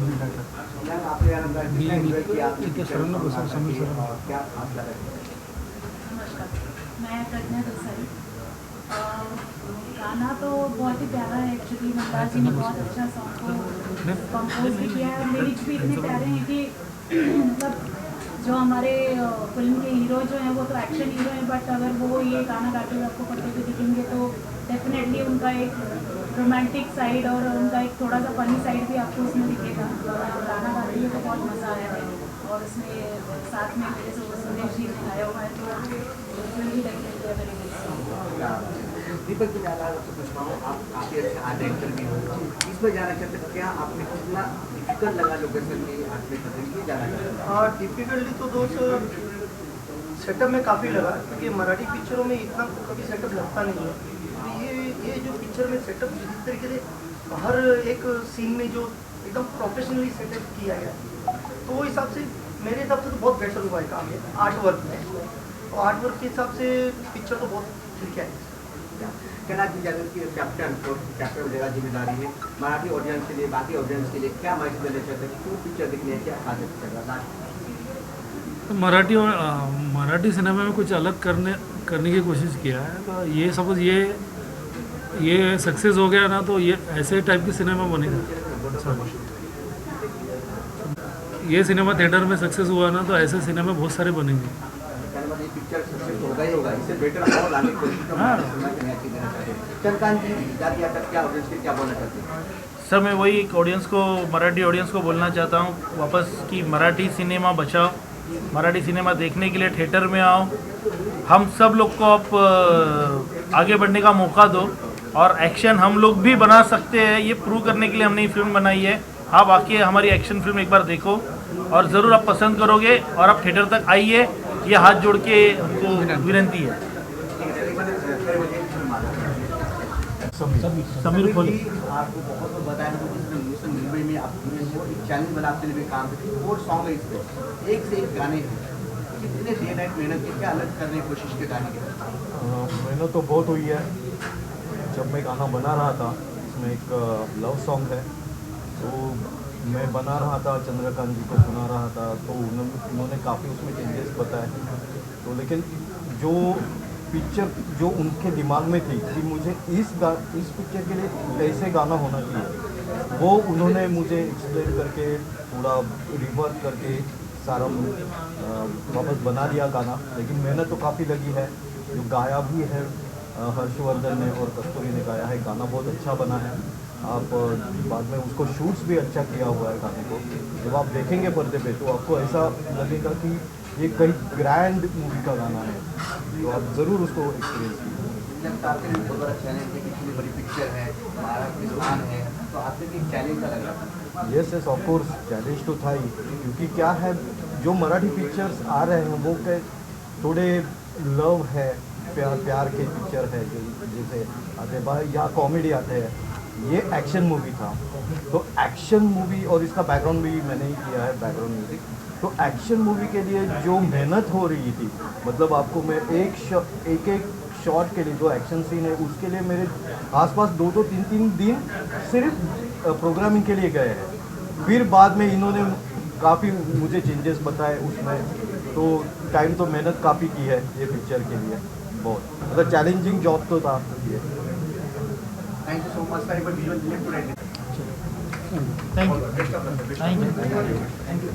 मैं प्रज्ञा देसाई। गाना तो बहुत ही प्यारा है एक्चुअली, मंदार जी ने बहुत अच्छा सॉन्ग को कंपोज भी किया है। लिरिक्स भी इतने प्यारे हैं कि मतलब जो हमारे फिल्म के हीरो जो हैं वो तो एक्शन हीरो हैं, बट अगर वो ये गाना गाते हुए आपको पढ़ते हुए दिखेंगे तो डेफिनेटली उनका एक रोमांटिक साइड और उनका एक थोड़ा सा फनी साइड भी आपको उसमें दिखेगा। गाना गाते हुए तो बहुत मज़ा आया है और उसमें साथ में मेरे से सुरेश जी ने गाया हुआ है, तो definitely very good. Deepak ji, मैं आपसे पूछ रहा हूँ, आप काफ़ी अच्छे आर्ट डायरेक्टर भी हो, इसमें जाना चाहते हैं क्या आपने कितना डिफिकल्ट लगा लोकेशन की आर्ट में करने के लिए जाना चाहते हैं? हाँ, डिफिकल्टी तो दोस्त सेटअप में काफ़ी लगा, क्योंकि मराठी पिक्चरों में इतना कभी सेटअप लगता नहीं है। तो ये जो पिक्चर में सेटअप जिस तरीके से हर एक सीन में जो एकदम प्रोफेशनली सेटअप किया गया, तो वो हिसाब से मेरे हिसाब से तो बहुत बेटर हुआ है काम ये आर्ट वर्क में। तो आर्ट वर्क के हिसाब से पिक्चर तो बहुत ठीक है। कहना की जाए कि कैप्टन वगैरह जिम्मेदारी है मराठी ऑडियंस के लिए, बाकी ऑडियंस के लिए क्या मैसेज देना चाहते हैं, क्यों पिक्चर देखने क्या खास तो मराठी सिनेमा में कुछ अलग करने की कोशिश किया है। तो ये सपोज ये सक्सेस हो गया ना, तो ये ऐसे टाइप की सिनेमा बनेगा। ये सिनेमा थिएटर में सक्सेस हुआ ना, तो ऐसे सिनेमा बहुत सारे बनेंगे। पिक्चर सक्सेस होगा ही होगा, इससे बेटर और लाने की कोशिश चंद्रकांत जी क्या ऑडियंस के क्या बोलना चाहते हैं? सर, मैं वही एक ऑडियंस को, मराठी ऑडियंस को बोलना चाहता हूँ वापस कि मराठी सिनेमा बचाओ, मराठी सिनेमा देखने के लिए थिएटर में आओ। हम सब लोग को आप आगे बढ़ने का मौका दो और एक्शन हम लोग भी बना सकते हैं, ये प्रूव करने के लिए हमने ये फिल्म बनाई है। आप आके हमारी एक्शन फिल्म एक बार देखो और ज़रूर आप पसंद करोगे और आप थिएटर तक आइए, ये हाथ जोड़ के हमको विनती है। समीर खोली आपको बहुत बताया मुंबई में आप एक चैलेंज बनाते हुए काम करते, और सॉन्ग है इसमें एक से एक गाने हैं, कितने डे नाइट मेहनत की, क्या अलग करने की कोशिश के गाने की? मेहनत तो बहुत हुई है। जब मैं गाना बना रहा था, इसमें एक लव सॉन्ग है, तो मैं बना रहा था, चंद्रकांत जी को सुना रहा था, तो उन्होंने काफ़ी उसमें चेंजेस बताए। तो लेकिन जो पिक्चर जो उनके दिमाग में थी कि मुझे इस पिक्चर के लिए कैसे गाना होना चाहिए, वो उन्होंने मुझे एक्सप्लेन करके पूरा रिवर्क करके सारा वापस बना दिया गाना। लेकिन मेहनत तो काफ़ी लगी है। जो गाया भी है हर्षवर्धन ने और कस्तूरी ने गाया है, गाना बहुत अच्छा बना है। आप बाद में उसको शूट्स भी अच्छा किया हुआ है गाने को। जब आप देखेंगे पर्दे पे तो आपको ऐसा लगेगा कि ये कई ग्रैंड मूवी का गाना है, तो आप ज़रूर उसको एक्सपीरियंस कीजिए। बहुत बड़ा चैलेंज है, कितनी बड़ी पिक्चर है, महाराष्ट्र है, तो आपके लिए चैलेंज का लग रहा है? यस ऑफकोर्स चैलेंज तो था ही, क्योंकि क्या है जो मराठी पिक्चर्स आ रहे हैं वो के थोड़े लव है, प्यार के पिक्चर है जैसे आते भाई या कॉमेडी आते हैं। ये एक्शन मूवी था, तो एक्शन मूवी और इसका बैकग्राउंड भी मैंने ही किया है, बैकग्राउंड म्यूजिक। तो एक्शन मूवी के लिए जो मेहनत हो रही थी, मतलब आपको मैं एक शॉट के लिए जो एक्शन सीन है उसके लिए मेरे आसपास 2-3 दिन सिर्फ प्रोग्रामिंग के लिए गए हैं। फिर बाद में इन्होंने काफ़ी मुझे चेंजेस बताए उसमें, तो टाइम तो मेहनत काफ़ी की है ये पिक्चर के लिए। बहुत मतलब चैलेंजिंग जॉब तो था ये। Thank you so much for your visual. Thank you.